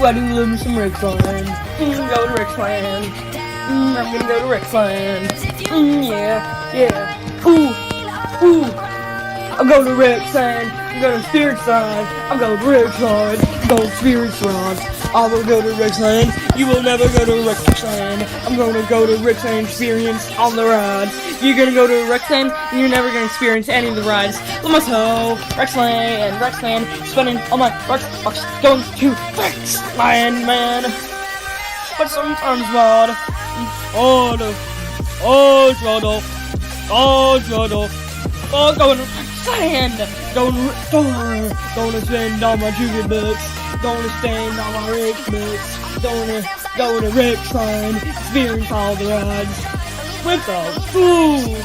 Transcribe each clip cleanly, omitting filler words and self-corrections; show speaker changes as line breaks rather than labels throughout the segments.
I do love me some Rickland. Go to Rickland. I'm gonna go to Rickland. Yeah. I'm going to Rickland. I'm going to Spiritside. I'm going to Rickland. I'm going to Spiritside. I will go to Rickland. You will never go to Rickland. I'm going to go to Rickland experience on the rides. You're gonna go to Rickland, and you're never gonna experience any of the rides. Let's go, Rickland, spending all my Robux going to Rickland, man. But sometimes, man, going to Rickland, gonna spend all my Junior bucks, gonna spend all my Rick bucks, gonna go to Rickland, experience all the rides. Without food!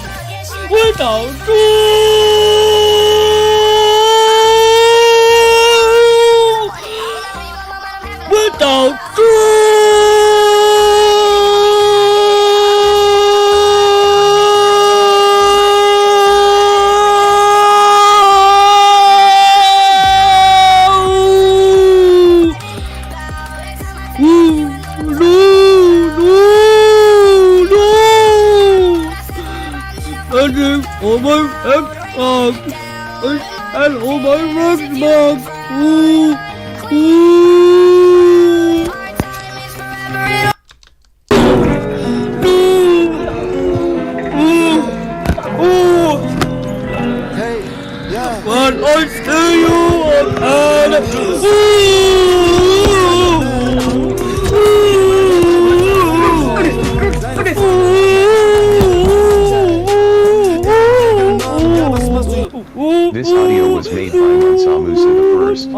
This audio was made by Mansa Musa the First.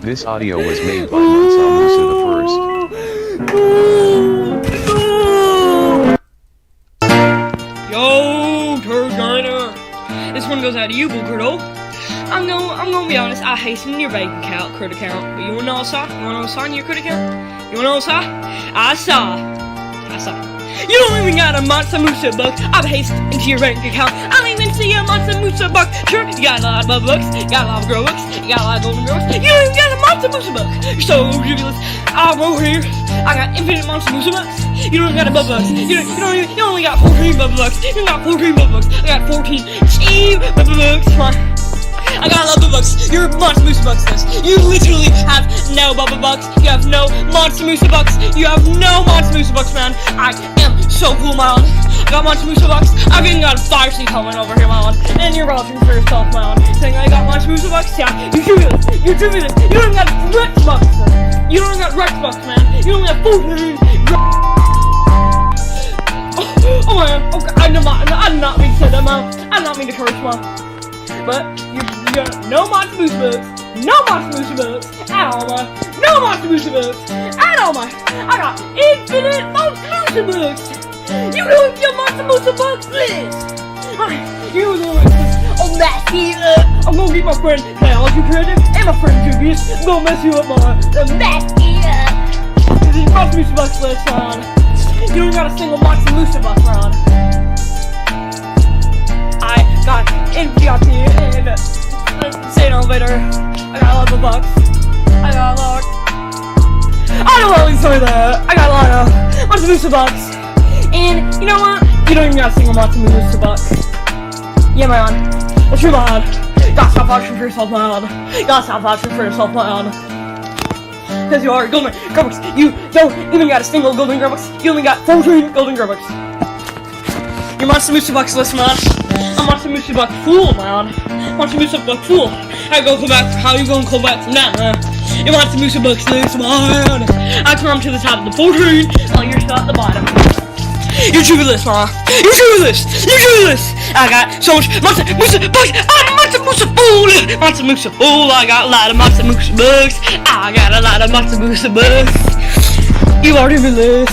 This audio was made by Mansa Musa the First.
Yo, Turginer. This one goes out to you, Criddle. I'm gonna be honest, I hasten your bank account, crit account. But you wanna know what's up? You wanna know what's on your crit account? You wanna know what's up? I saw. You don't even got a Mansa Musa buck. I've hasted into your bank account. I don't even see a Mansa Musa buck. Sure, you got a lot of bucks, you got a lot of grow bucks, you got a lot of golden girls. You don't even got a Mansa Musa buck. You're so ridiculous. I'm over here. I got infinite Mansa Musa bucks. You don't even got a bucks. You only got 14 bucks. You got 14 bucks. I got 14 cheap bucks. Come on. I got a lot of bucks. You're Mansa Musa bucks. You literally have no Bubba bucks. You have no Mansa Musa bucks. You have no Mansa Musa bucks, man. I am so cool, man. I got Mansa Musa bucks. I've even got a fire seat helmet over here, man. And you're vouching for yourself, man. Saying I got Mansa Musa bucks. Yeah, you should be this. You should be this. You don't even got Rex bucks. You don't even got Rex bucks, man. You only have 14. Oh man. Okay, I did not mean to say that, man. I did not mean to curse, man. But you got no Mansa Musa bucks. No Mansa Musa bucks at all, man. No Mansa Musa bucks at all, man. I got infinite Mansa Musa bucks. You know if your Mansa Musa bucks list. You know this. Oh, Matthew. I'm gonna get my friend Biology Credit and my friend Julius. I'm gonna mess you up, man. The Matthew. This is Mansa Musa bucks list, man. You don't got a single Mansa Musa buck, man. I got in VIP and staying elevator. I got $11. I got a lot. I don't always say that. I got a lot of Matsumoose bucks. And you know what? You don't even got a single Matsumoose buck. Yeah, man. It's your man. Gotta stop vouching for yourself, man. Gotta stop vouching for yourself, man. Because you are golden Grubbucks. You don't even got a single golden Grubbucks. You only got 14 golden Grubbucks. You're Matsumoose bucks list, man. I'm Matsumoose buck fool, man. Matsumoose buck fool. How you gonna come back from that, man? You're Matsumoose bucks list, man. I come to the top of the 14, while you're still at the bottom. You're truthless, man. You're truthless. You're truthless. I got so much Matsumoose bucks. I'm Matsumoose fool. Matsumoose fool. I got a lot of Matsumoose bucks. I got a lot of Matsumoose bucks. You are truthless.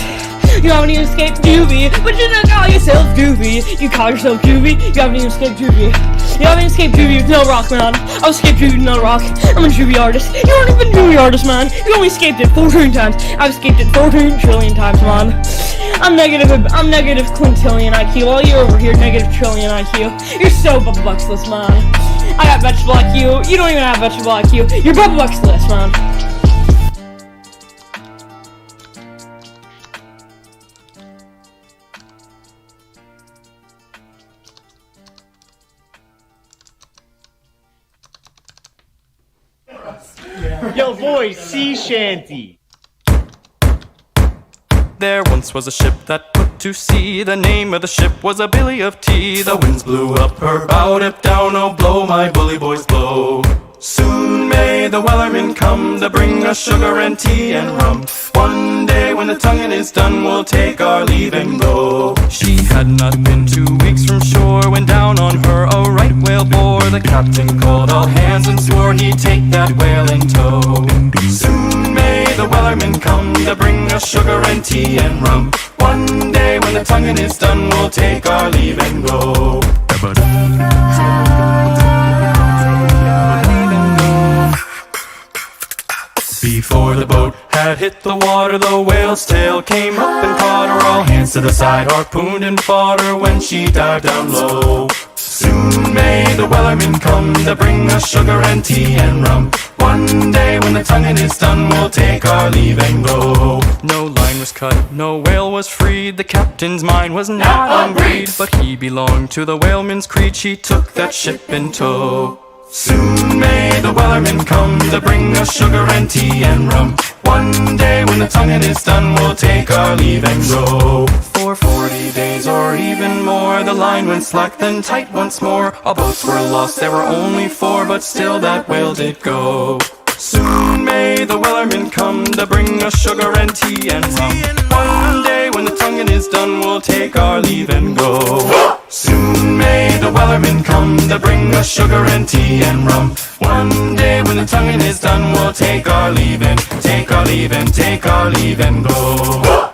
You haven't even escaped juvie, but you don't call yourself goofy. You call yourself juvie. You haven't even escaped juvie. You haven't escaped juvie with no rock, man. I've escaped juvie with no rock. I'm a juvie artist. You aren't even a juvie artist, man. You only escaped it 14 times. I've escaped it 14 trillion times, man. I'm negative quintillion IQ, while you're over here negative trillion IQ. You're so Bubba Bucksless, man. I got vegetable IQ. You don't even have vegetable IQ. You're Bubba Bucksless, man.
Yo, boys, sea shanty.
There once was a ship that put to sea. The name of the ship was a Billy of Tea. The winds blew up her bow, dip down, oh blow, my bully boys blow. Soon may the Wellerman come to bring us sugar and tea and rum. One day when the tonguing is done, we'll take our leave and go. She had not been 2 weeks from shore when down on her a right whale bore. The captain called all hands and swore he'd take that whale in tow. Soon may the Wellerman come to bring us sugar and tea and rum. One day when the tonguing is done, we'll take our leave and go. Before the boat had hit the water, the whale's tail came up and caught her. All hands to the side, harpooned and fought her when she dived down low. Soon may the Wellerman come to bring us sugar and tea and rum. One day when the tonguing is done, we'll take our leave and go. No line was cut, no whale was freed. The captain's mind was not on greed, but he belonged to the whaleman's creed. She took that ship in tow. Soon may the Wellerman come to bring us sugar and tea and rum. One day when the tonguing is done, we'll take our leave and go. For 40 days or even more, the line went slack then tight once more. All boats were lost, there were only 4, but still that whale did go. Soon may the Wellerman come to bring us sugar and tea and rum. One day when the tonguing is done, we'll take our leave and go. Soon may the Wellerman come to bring us sugar and tea and rum. One day when the tonguing is done, we'll take our leave and take our leave and take our leave and go.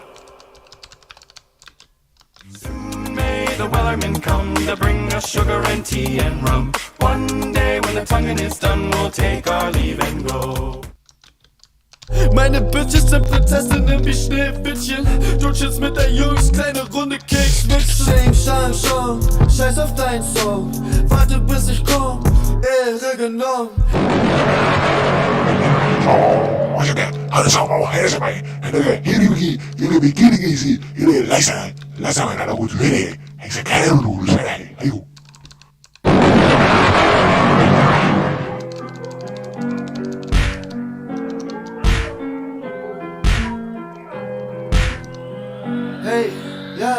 Soon may the Wellerman come to bring us sugar and tea and rum. One day when the tonguing is done, we'll take our leave and go.
Meine Bitches sind Prinzessinnen wie Schneewittchen. Du chillst mit der Jungs, kleine Runde Kekswichsen. Shame, Shang, Shang, scheiß auf dein Song. Warte bis ich komm, Ehre genommen.
어저께 하늘서 뭐 해서 많이 내가 이름이 이름이 기능이지 이름이 라상을 하라고 되네 행사 가려로 오르잖아 아이고
Hey, ja,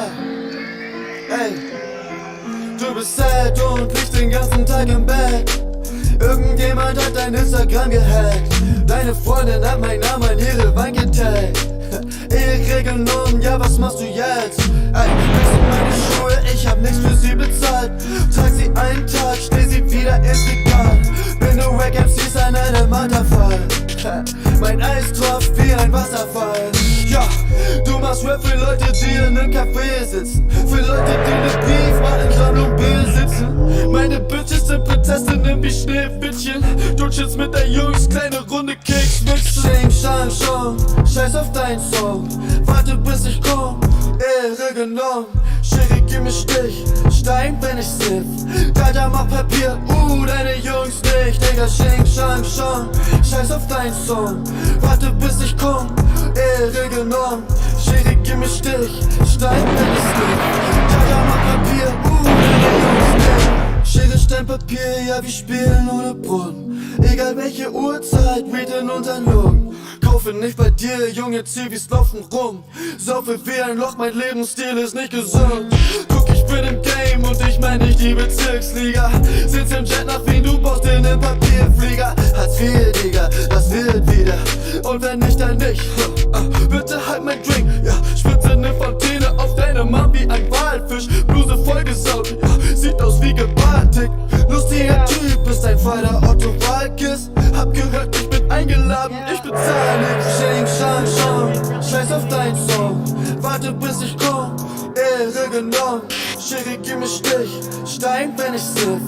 hey. Du bist sad und liegst den ganzen Tag im Bett. Irgendjemand hat dein Instagram gehackt. Deine Freundin hat meinen Namen in ihre Wand getaggt. Ehre genommen, ja was machst du jetzt? Ey, wechsel meine Schuhe, ich hab nichts für sie bezahlt. Trag sie einen Tag, steh sie wieder, ist egal. Bin du Wack MCs an einem Marterfall. Mein Eis tropft wie ein Wasserfall. Ja, du machst Rap für Leute, die in einem Café sitzen. Für Leute, die ne Beef machen, Sammlung besitzen. Meine Bitches sind Prinzessinnen wie Schneewittchen. Du chillst mit der Jungs, kleine Runde Kekswichsen. Shame, Shang, Shang, scheiß auf dein Song. Warte bis ich komm, Ehre genommen. Sherry gib mir Stich, Stein, wenn ich sniff. Alter, mach Papier, deine Jungs nicht. Digga, Shing, Shang, Shang, scheiß auf deinen Song. Warte bis ich komm, Ehre genommen. Schere, gib mir Stich, Stein, wenn ich sniff. Alter, mach Papier, deine Jungs nicht. Schere, Stein, Papier, ja, wir spielen ohne Brunnen. Egal welche Uhrzeit, Weed in unseren Lungen. Kaufe nicht bei dir, Junge, Zivis laufen rum. Saufe wie ein Loch, mein Lebensstil ist nicht gesund. Guck, ich bin im Game und ich mein nicht die Bezirksliga. Sitz im Jet nach Wien, du baust dir nen Papierflieger. Hartz IV, Digga, das wird wieder. Und wenn nicht, dann nicht. Bitte halt mein Drink, ja. Spritze ne Fontäne auf deine Mom wie ein Walfisch. Bluse vollgesaut, ja. Sieht aus wie geballt. Lustiger Typ, ist ein Vater Otto Walkes. Hab gehört, ich bin eingeladen, ich bezahle nicht. Shing, Shang, Shang, scheiß auf deinen Song. Warte bis ich komm, Ehre genommen. Schere, gib mir Stich, Stein, wenn ich sniff.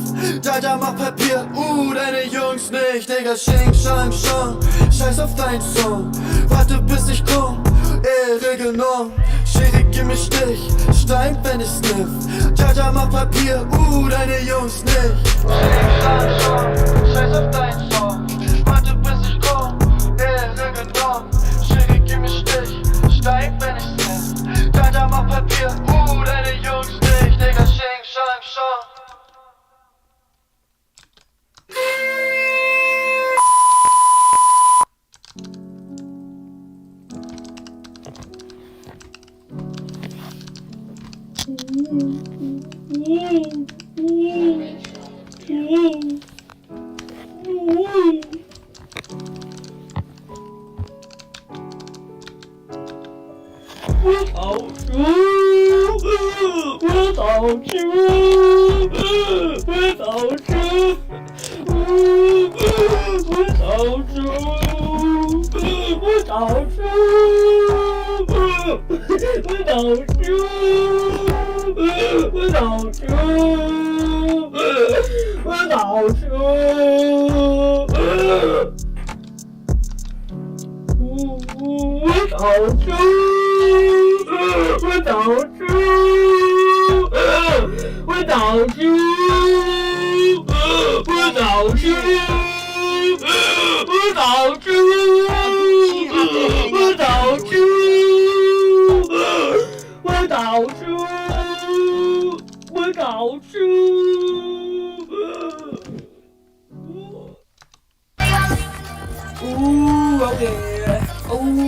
Alter, mach Papier, deine Jungs nicht. Digga, Shing, Shang, Shang, scheiß auf deinen Song. Warte bis ich komm, Ehre genommen. Schere, gib mir Stich, Stein, wenn ich sniff. Alter, mach Papier, deine Jungs nicht. Shing, Shang, Shang, scheiß auf deinen Song. Warte bis ich komm, Ehre genommen. Schere, gib mir Stich, Stein, wenn ich sniff. Alter, mach Papier, deine Jungs nicht. Digga, Shing, Shang, Shang.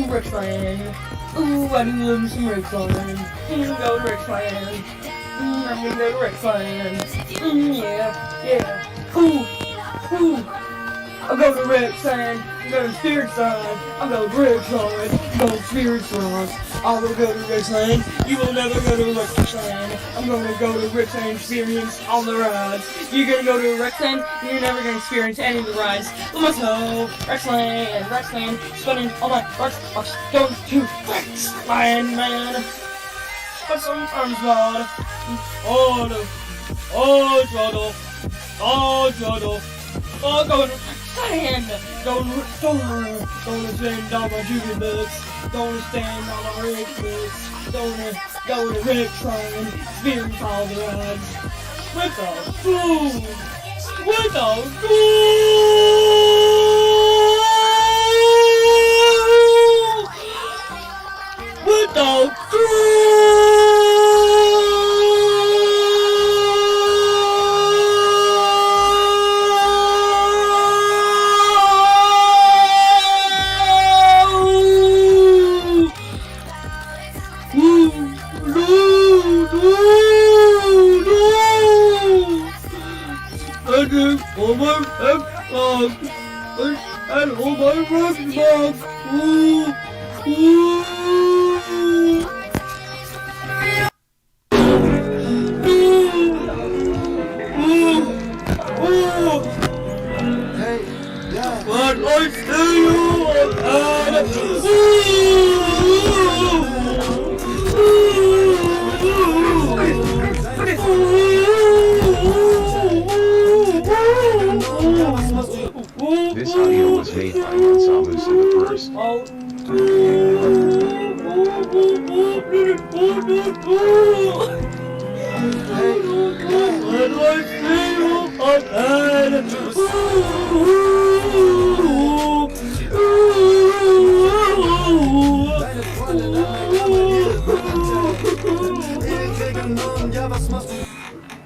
Richland. I do love some Richland. Go to Richland. I'm gonna go to Richland. Yeah. Cool. I'll go to Richland. I'm going to Spirit Side. I'll go to Richland. Go to Spirit Side. I will go to Richland. You will never go to Richland. I'm going to go to Richland and experience all the rides. You're going to go to Richland. You're never going to experience any of the rides. Let's go Richland. Spending all my bucks going to Richland, man. But sometimes, God. Oh, go to Richland. Don't spend all my juvie bucks. Don't stand on my rich books. Don't go to Richland. Experience all the rides. Without food.
This audio was made by Mansamusa the First.
Deine Freunde lange Ewig genommen, ja was machst du?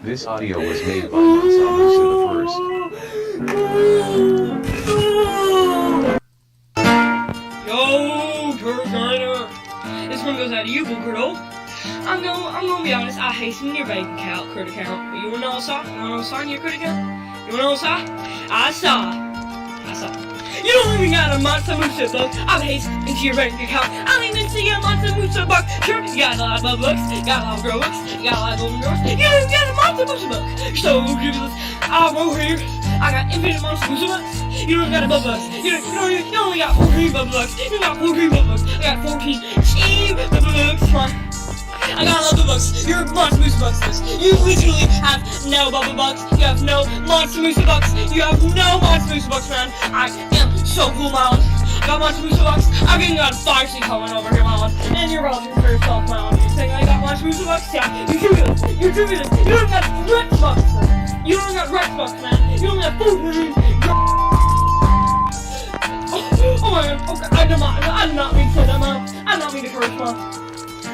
This audio was made by Mansa Musa the First.
Yo, Turner. This one goes out to you, Criddle. I'm gonna be honest, I hate some your bank account, credit account. But you wanna know what's up? You wanna know what's on your credit account? You wanna know what's up? I saw. You don't even got a Mansa Musa book. I hate into your bank account. I don't even see a Mansa Musa book. Sure, you got a lot of books, you got a lot of girl books, you got a lot of golden girls. You don't even got a Mansa Musa book. So ridiculous. I'm over here. I got infinite Mansa Musa books. You don't got a bub bucks. You only got 14 bub bucks. You got 14 bub bucks. I got 14 cheap bub bucks. I got a lot of bucks. You're Mansa Musa bucks. You literally have no bubble bucks. You have no Mansa Musa bucks. You have no Mansa Musa bucks, man. I am so cool, Malin. I got Mansa Musa bucks. I'm getting got a fire scene coming over here, Malin. And you're relative for yourself, Malin. You're saying I got Mansa Musa bucks? Yeah, you're tribulous. You're tribulous. You don't got Rex bucks. You don't got Rex bucks, man. You don't got 14. Oh my god, okay, I did not mean to say that, man. I did not mean to curse, man.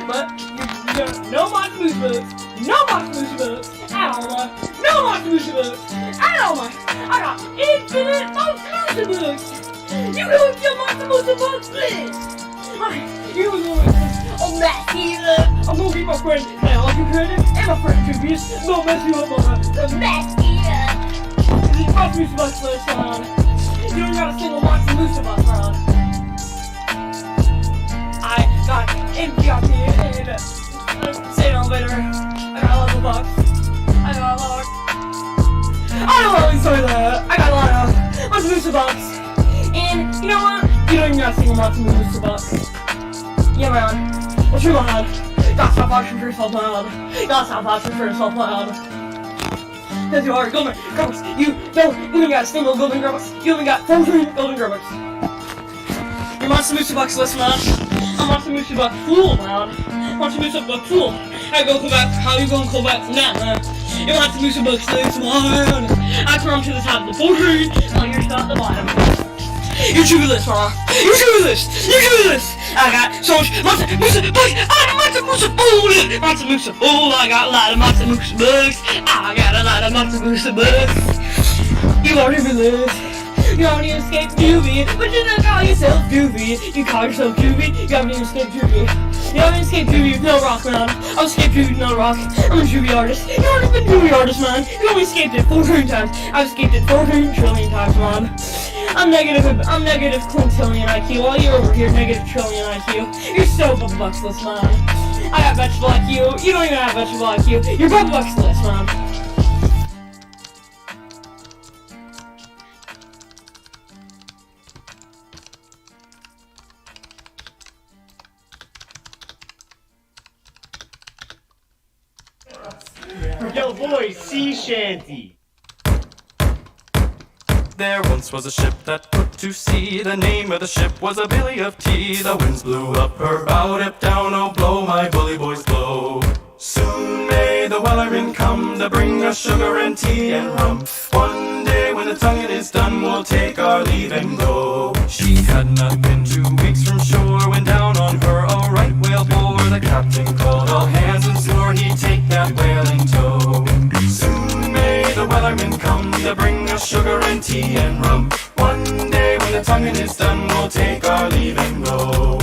But, you got no Mansa Musa books, no Mansa Musa books, at all, man. No Mansa Musa books, at all, man. I got infinite Mansa Musa books. You go with your Mansa Musa books, please. You was always a mess here. I'm gonna be my friend, and I'll be credit, and my friend Jubius. No mess you up, man. The mess here. This is Mansa Musa books, please, man. You don't got a single Mansa Musa box around. I got MGRP and State Elevator. I got a level box. I got a lot of... I don't always say that. I got a lot of Mansa Musa box. And you know what? You don't even got a single Mansa Musa box. Yeah, man. What's your man? Gotta stop watching for yourself, man. Gotta stop watching for yourself, man. Because you are golden Grubbucks. You don't even got a single golden Grubbucks. You only got 14 golden Grubbucks. You're Mansa Musa Bucks, listen, man. I'm Mansa Musa Buck fool, man. Mansa Musa Buck fool. How you gonna go back from that, man? You're Mansa Musa Bucks, listen, man. I come to the top of the 14, while you're still at the bottom. You're tribulous, man. You're tribulous. You're tribulous. I got so much Mansa Musa Bucks. I'm Mansa Musa fool. Mansa Musa fool. I got a lot of Mansa Musa Bucks. I got a lot of Mansa Musa Bucks. You are tribulous. You already escaped Juvie, but you don't call yourself Juvie. You call yourself Juvie. You haven't even escaped Juvie. You haven't escaped Juvie with no rock, man. I've escaped Juvie with no rock. I'm a Juvie artist. You haven't been Juvie artist, man. You only escaped it 14 times. I've escaped it 14 trillion times, man. I'm negative quintillion IQ, while you're over here negative trillion IQ. You're so bubbucksless, man. I got vegetable IQ. You don't even have vegetable IQ. You're bubbucksless, man.
Yo, boy, sea shanty.
There once was a ship that put to sea. The name of the ship was a Billy of Tea. The winds blew up her bow, dip down, oh blow, my bully boys blow. Soon may the wellerman come to bring us sugar and tea and rum. One day when the tonguing is done, we'll take our leave and go. She had not been 2 weeks from shore when down on her a right whale bore. The captain called all hands and swore he'd take that whale in tow. Soon may the wellerman come to bring us sugar and tea and rum. One day when the tonguing is done, we'll take our leave and go.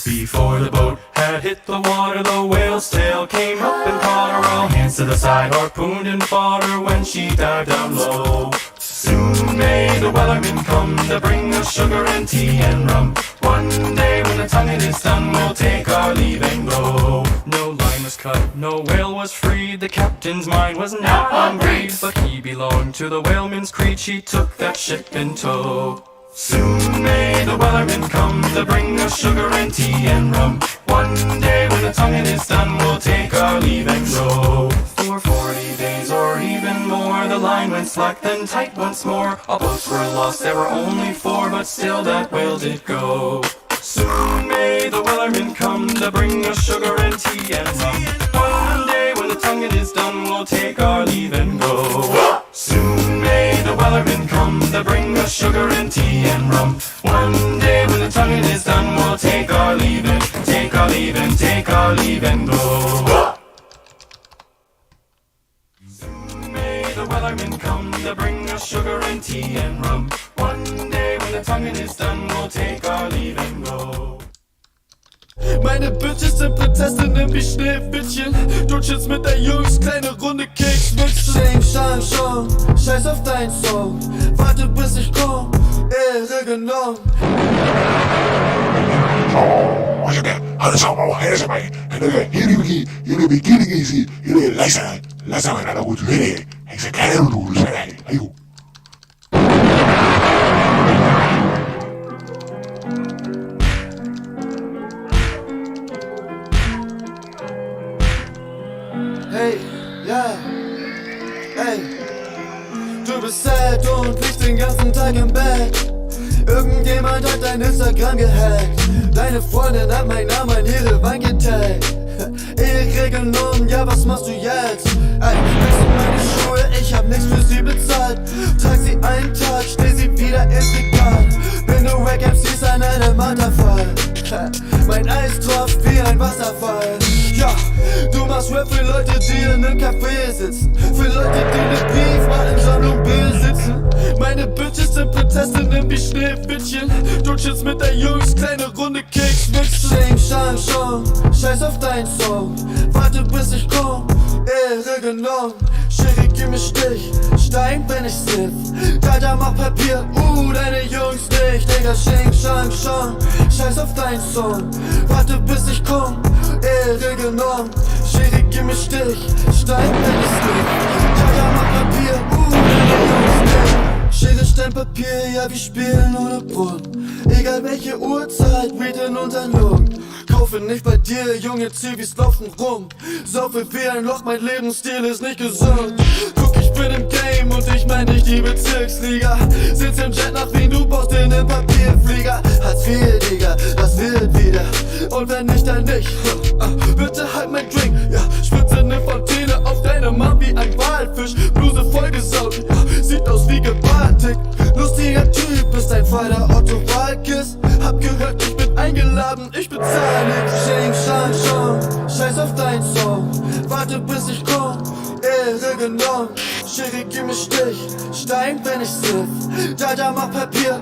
Before the boat had hit the water, the whale's tail came up and caught her. All hands to the side, harpooned and fought her when she dived down low. Soon may the wellerman come to bring us sugar and tea and rum. One day when the tonguing is done, we'll take our leave and go. No line was cut, no whale was freed. The captain's mind was not hungry, but he belonged to the whaleman's creed. She took that ship in tow. Soon may the wellerman come to bring us sugar and tea and rum. One day when the tonguing is done, we'll take our leave and go. For 40 days or even more, the line went slack then tight once more. All boats were lost, there were only 4, but still that whale did go. Soon may the Wellerman come to bring us sugar and tea and rum. One day when the tonguing is done, we'll take our leave and go. Soon may the Wellerman come to bring us sugar and tea and rum. One day when the tonguing is done, we'll take our leave and take our leave and take our leave and go. Soon may the Wellerman come to bring us sugar and tea and rum. One day when the tonguing is done, we'll take our leave and go.
Meine Bitches sind Prinzessinnen wie Schneewittchen. Du chillst mit der Jungs, kleine Runde Kekswichsen. Shing, shang, shang, scheiß auf dein Song. Warte bis ich komm, Ehre genommen.
어저께 한상하고 해서만 그게 이름이 기능이지 이래 라상을 하라고 주해 행사 가려로 오르잖아. 아이고.
Hey, ja, hey. Du bist sad und liegst den ganzen Tag im Bett. Irgendjemand hat dein Instagram gehackt. Deine Freundin hat meinen Namen in ihre Wand getaggt. Ehre genommen, ja was machst du jetzt? Ey, wechsel meine Schuhe, ich hab nichts für sie bezahlt. Trag sie einen Tag, steh sie wieder, ist egal. Bin du Wack MCs an einem Marterfall. Mein Eis tropft wie ein Wasserfall. Ja, du machst Rap für Leute, die in einem Café sitzen. Für Leute, die ne Beef mal in Sammlung besitzen. Meine Bitches sind Prinzessinnen wie Schneewittchen. Du chillst mit der Jungs, kleine Runde Kekswichsen. Shing, shang, shang, scheiß auf dein Song. Warte bis ich komm, Ehre genommen. Schere, gib mir Stich, Stein, wenn ich siff. Alter, mach Papier, deine Jungs nicht. Digga, shing, shang, shang, scheiß auf dein Song. Warte bis ich komm, Ehre genommen. Schere, gib mir Stich, Stein, wenn ich siff. Alter, mach Papier, deine Jungs nicht. Schere, Stein, Papier, ja wir spielen ohne Brunnen. Egal welche Uhrzeit, Weed in unseren Lungen. Kaufe nicht bei dir, junge Zivis laufen rum. Saufe wie ein Loch, mein Lebensstil ist nicht gesund. Guck, ich bin im Game und ich mein nicht die Bezirksliga. Sitz im Jet nach Wien, du baust in den Papierflieger. Hartz IV, Digga, das wird wieder. Und wenn nicht, dann nicht. Bitte halt mein Drink, ja. Spitze ne Fontäne auf deine Mom wie ein Walfisch. Bluse vollgesaut, ja. Sieht aus wie gebaltigt. Lustiger Typ, ist ein Vater Otto Walkes. Hab gehört, ich bin eingeladen, ich bezahl nix. Shing, shang, shang, scheiß auf dein Song. Warte bis ich komm, Ehre genommen. Schere, gib mir Stich, Stein, wenn ich siff. Dada, mach Papier,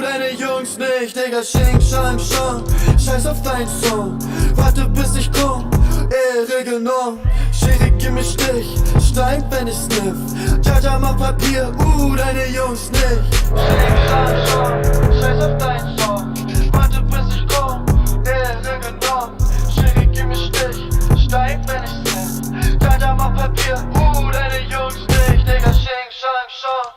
deine Jungs nicht. Digga, shing, shang, shang, scheiß auf dein Song. Warte bis ich komm, Ehre genommen. Schere, gib mir Stich, Stein, wenn ich sniff. Dada, mach Papier, deine Jungs nicht. Shing, shang, shang, scheiß auf dein Song. Warte bis ich komm, Ehre genommen. Schere, gib mir Stich, Stein, wenn ich sniff. Dada, mach Papier, deine Jungs nicht. Digga, shing, shang, shang.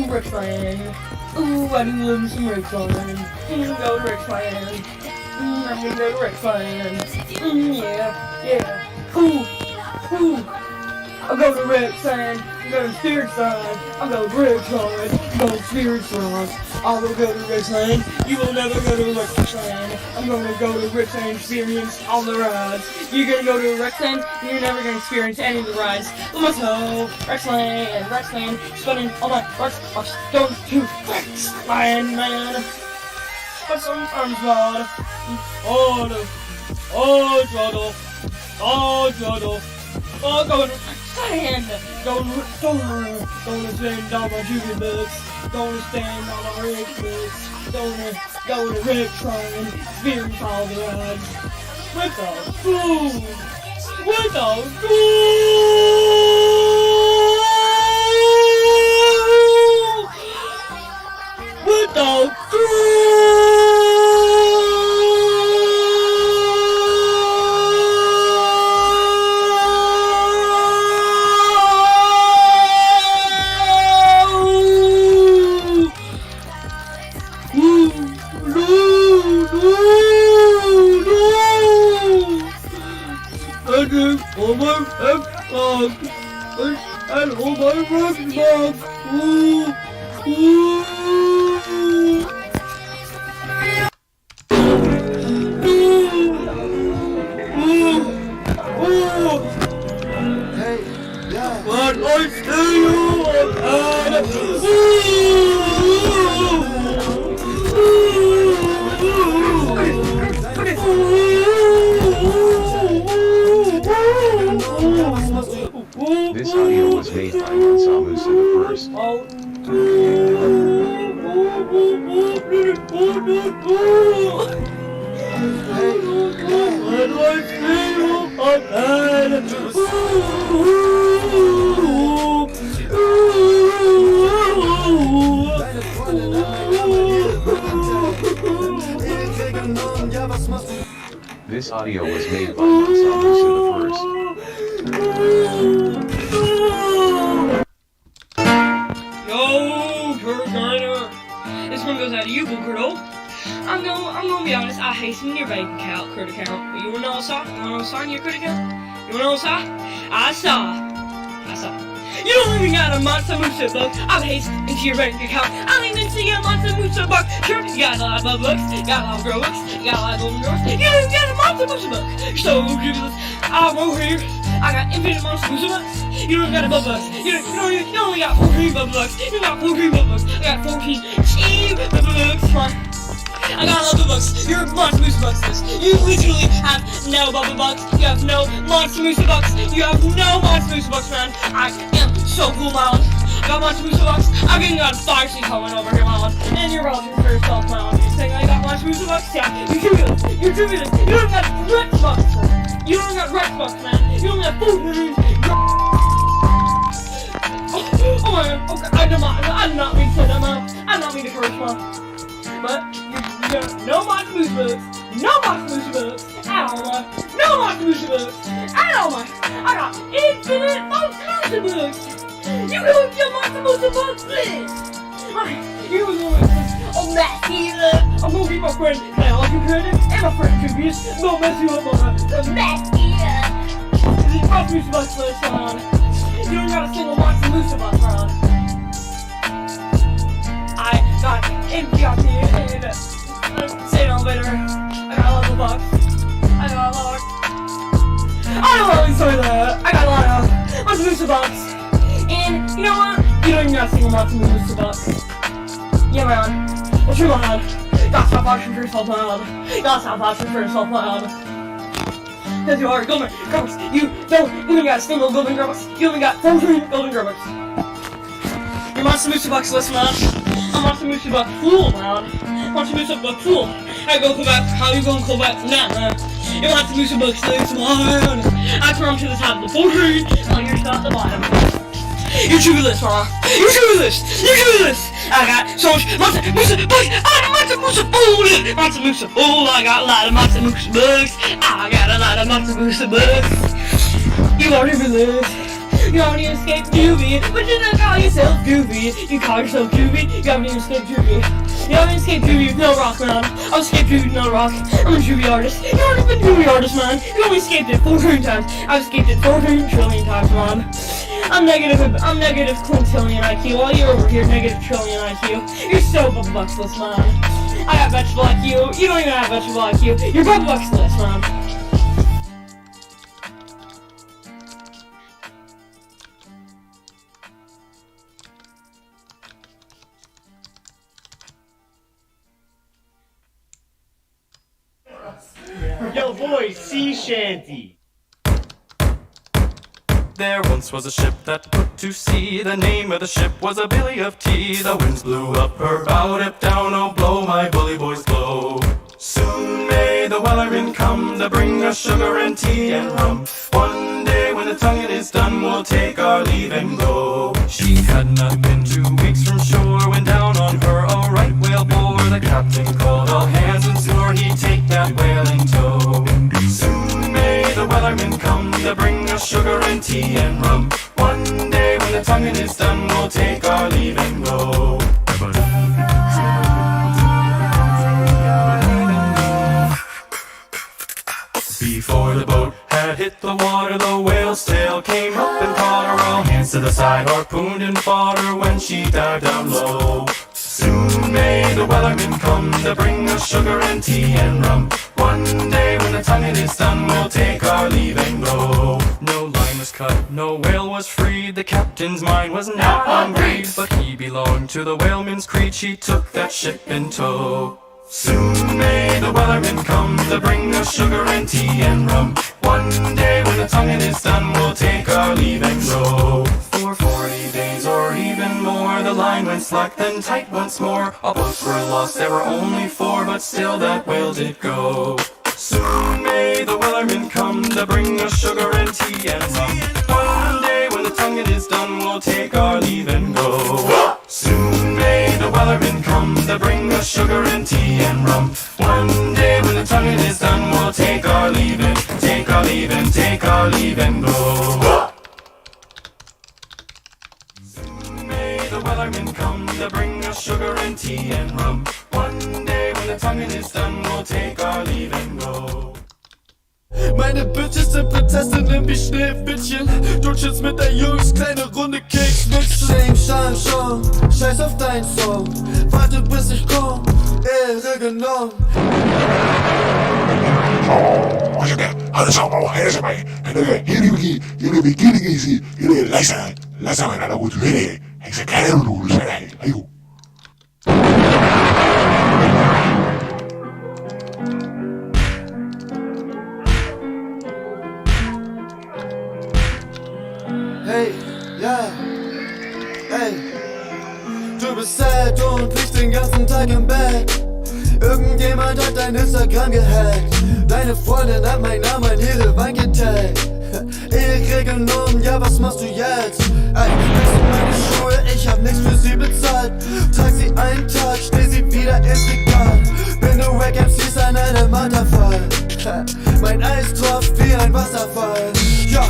Richland. Ooh, I do love some Richland. Go to Richland. I'm gonna go to Richland. Yeah. Ooh. I'll go to Richland. going to Spirit Side. I'm going to Richland. I'm going to Spirit Side. I will go to Richland. You will never go to Richland. I'm going to go to Richland, experience all the rides. You're going to go to Richland. You're never going to experience any of the rides. Let's go. Richland. Spending all my bucks going to Richland, man. But sometimes, God. Oh, no. Oh, Joddle. Oh, Joddle. Oh, going to Richland. Going to spend all my junior books. Going to spend all my rich books. Going to Richland. Experience all the rides. With the food. With the food. With the
This audio was made by Mansa Musa the First. This audio was made by Mansa Musa the First.
Yo, Kurt Garner. This one goes out to you, Boo Kurtle. I'm gonna be honest, I hasten your bank account, Kurt account. But you wanna know what I saw? You wanna know what I saw in your Kurt account? You wanna know what I saw? I saw. You don't even got a Mansa Musa book. I'm hasting into your bank account. I don't even see a Mansa Musa book. Sure, you got a lot of books, you got a lot of girl books, you got a lot of golden girls. You don't even got a Mansa Musa book. So ridiculous. I'm over here. I got infinite Mansa Musa books. You don't got a bubble bucks. You only got 14 bubble bucks. You got 14 bubble bucks. I got 14 cheap bubble bucks. Come on. I got a lot of bubble bucks. You're Mansa Musa bucks. You literally have no bubble bucks. You have no Mansa Musa bucks. You have no Mansa Musa bucks, man. I am so cool, Malin. I got Mansa Musa bucks. I'm getting on fire scene coming over here, Malin. And you're relative for yourself, Malin. You're saying I got Mansa Musa bucks? Yeah, you're trivialist. You're trivialist. You don't got Rex bucks. You don't got Rex bucks, man. You don't got 14. Oh my god, okay, I did not mean to say that, man. I did not mean to curse, man. But, you got no Mansa Musa books, no Mansa Musa books, at all, man. No Mansa Musa books, at all, man. I got infinite Mansa Musa books. You go with your Mansa Musa books, please. You was going with oh, Matt Healer. I'm gonna be my friend, now you credit, and my friend Jubius. Don't mess you up on the Matt Healer. This is Mansa Musa books, let's go on. You don't got a single Mansa Musa box around. I got MPRT and State Elevator. I got a lot of bucks. I got a lot. I don't always say that. I got a lot of Mansa Musa bucks. And you know what? You don't even got a single Mansa Musa box. Yeah, man. What's your man? Gotta stop watching for yourself, man. Gotta stop watching for yourself, man. Because you are golden Grubbucks. You don't even got a single golden Grubbucks. You only got 14 golden Grubbucks. You're Mansa Musa bucks, listen, man. I'm Mansa Musa buck fool, man. Mansa Musa buck fool. I go Quebec. How you going Quebec from that, man? You're Mansa Musa bucks, listen, man. I come to the top of the 14. Oh, you're still at the bottom. You're trivialist, man. You're trivialist. You're trivialist. I got so much Mansa Musa bucks. I'm Mansa Musa fool. Mansa Musa fool. I got a lot of Mansa Musa bucks. I got a lot of Mansa Musa bucks. You are trivialist. You already escaped Juvie, but you don't call yourself Juvie. You call yourself Juvie. You haven't even escaped Juvie. You haven't escaped Juvie with no rock, man. I've escaped Juvie with no rock. I'm a Juvie artist. You haven't been Juvie artist, man. You only escaped it 14 times. I've escaped it 14 trillion times, man. I'm negative quintillion IQ, while you're over here negative trillion IQ. You're so Bubba-Bucks-less, man. I got vegetable IQ, you don't even have vegetable IQ. You're Bubba-Bucks-less, man.
Yo, boys, sea shanty.
There once was a ship that put to sea. The name of the ship was a Billy of Tea. The winds blew up her bow, dip down, oh blow, my bully boys blow. Soon may the wellerman come to bring us sugar and tea and rum. One day when the tonguing is done, we'll take our leave and go. She had not been 2 weeks from shore when down on her a right whale bore. The captain called all hands and swore he'd take that whale in tow. Soon may the wellerman come to bring us sugar and tea and rum. One day when the tonguing is done, we'll take our leave and go. Before the boat had hit the water, the whale's tail came up and caught her. All hands to the side, harpooned and fought her when she dived down low. Soon may the wellerman come to bring us sugar and tea and rum. One day when the tonguing is done, we'll take our leave and go. No line was cut, no whale was freed. The captain's mind was not on greed, but he belonged to the whaleman's creed. She took that ship in tow. Soon may the wellerman come to bring us sugar and tea and rum. One day when the tonguing is done, we'll take our leave and go. For 40 days or even more, the line went slack, then tight once more. All boats were lost, there were only 4, but still that whale did go. Soon may the wellerman come to bring us sugar and tea and rum. One day when the tonguing is done, we'll take our leave and go. Soon may the wellerman come to bring us sugar and tea and rum. One day when the tonguing is done, we'll take our leave and take our leave and take our leave and go. Soon may the wellerman come to bring us sugar and tea and rum. One day when the tonguing is done, we'll take our leave and go.
Meine Bitches sind Prinzessinnen wie Schneewittchen. Du chillst mit der Jungs, kleine Runde Keks mit Shame, Shine, Schon. Scheiß auf dein Song, warte bis ich komm, Ehre genommen.
어저께 한상하고 해서만 내가 이름이 기능이지 이래 라상을 안 하고 되네 행사 가려로 놀잖아. 아이고.
Hey, ja, ey, du bist sad und liegst den ganzen Tag im Bett. Irgendjemand hat dein Instagram gehackt. Deine Freundin hat meinen Namen in ihre Wand getaggt. Ehre genommen, ja was machst du jetzt? Ey, wächst du meine Schuhe, ich hab nix für sie bezahlt. Trag sie einen Tag, steh sie wieder ins Regal. Bin du Wack MCs an einem Marterfall. Mein Eis tropft wie ein Wasserfall. Ja,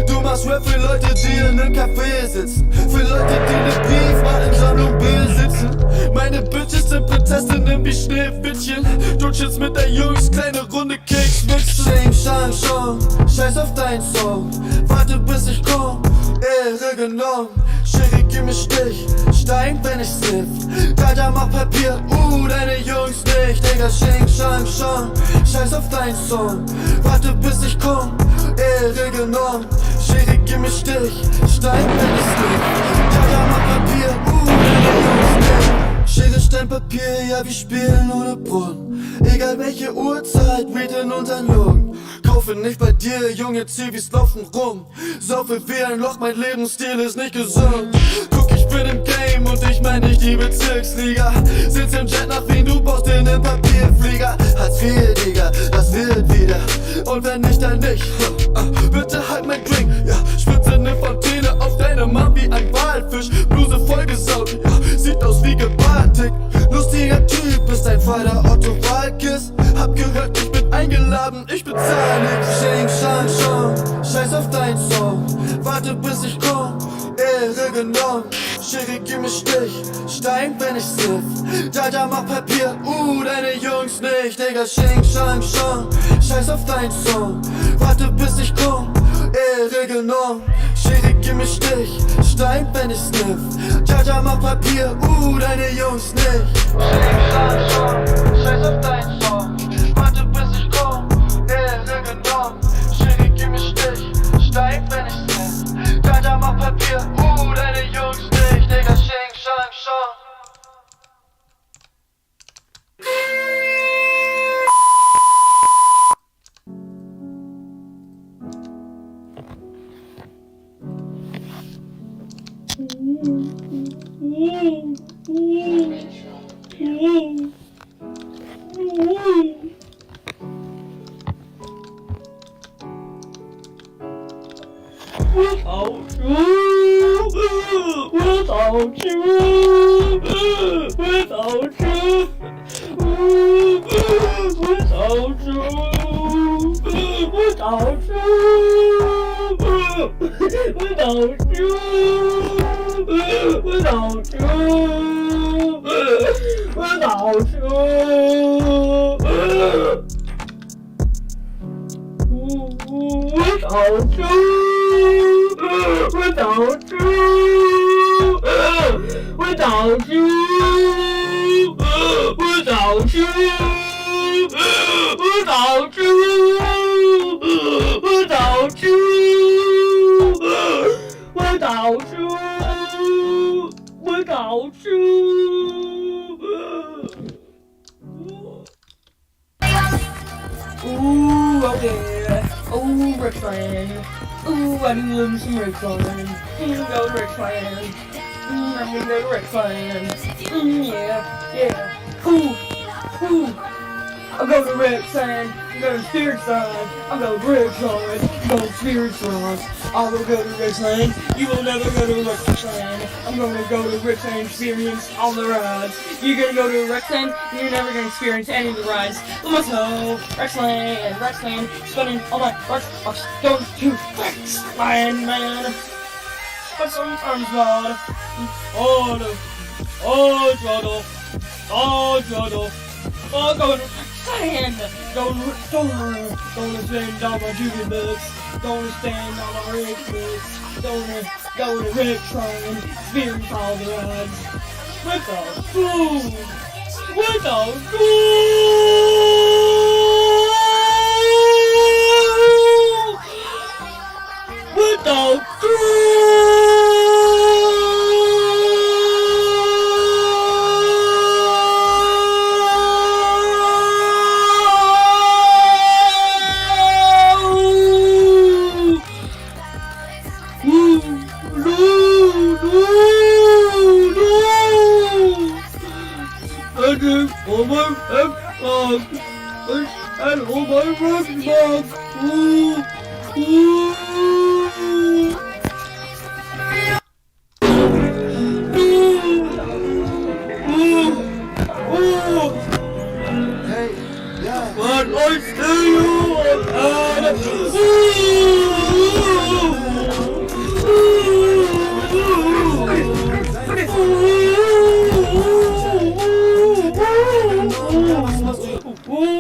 du machst Rap für Leute, die in einem Café sitzen. Für Leute, die ne Beef mal in Sammlung besitzen. Meine Bitches sind Prinzessinnen wie Schneewittchen. Du chillst mit der Jungs, kleine Runde Keks mit Shame, Shine, Schon. Scheiß auf dein Song, warte bis ich komm, Ehre genommen. Sherry, gib mir Stich, Stein, wenn ich sniff. Dada, mach Papier, deine Jungs nicht. Digga, Shame, Shine, Schon. Scheiß auf dein Song, warte bis ich komm, Ehre genommen. Sherry, gib mir Stich, Stein, wenn ich sniff. Dada, mach Papier, deine Jungs nicht. Schere, Stein, Papier, ja wir spielen ohne Brunnen. Egal welche Uhrzeit, Weed in unseren Jungen. Kaufe nicht bei dir, Junge, Zivis laufen rum. Saufe wie ein Loch, mein Lebensstil ist nicht gesund. Guck, ich bin im Game und ich mein nicht die Bezirksliga. Sitz im Jet nach Wien, du baust in den Papierflieger. Hartz IV, Digga, das wird wieder. Und wenn nicht, dann nicht. Bitte halt mein Drink, ja. Spritze ne Fontäne auf deine Mom wie ein Walfisch. Bluse vollgesaut, ja. Sieht aus wie Gebaltig. Lustiger Typ, ist dein Vater Otto Walkes. Hab gehört, ich bin eingeladen, ich bezahl nix. Shame, Shine, Schon. Scheiß auf dein Song, warte bis ich komm, Ehre genommen. Sherry, gib mir Stich, Stein, wenn ich sniff. Dada, mach Papier, deine Jungs nicht. Digga, Shame, Shine, Schon. Scheiß auf dein Song, warte bis ich komm, Ehre genommen. Schere, gib mir Stich, Stein, wenn ich sniff. Jaja, mach Papier, deine Jungs nicht. Scheiß auf deinen Song, warte bis ich komm, Ehre genommen. Schere, gib mir Stich, Stein, wenn ich sniff. Jaja, mach Papier, deine Jungs nicht. Digga, Shing, Shang, Shang.
Richland. I do love some Richland. Go to Richland. I'm gonna go to Richland. Yeah. I'll go to Richland. Go to Spirit Side. I'll go to Richland. Go to Spirit Side. I will go to Richland. You will never go to Richland. I'm gonna go to Richland, experience all the rides. You're gonna go to Richland, and you're never gonna experience any of the rides. Let's go, Richland, spending all my bucks going to Richland, man. But sometimes, God, Jordan, oh, go to Richland, gonna spend all my junior bucks. Gonna stand on my Richlands. Gonna go to Richland. Experience all the rides. Without food.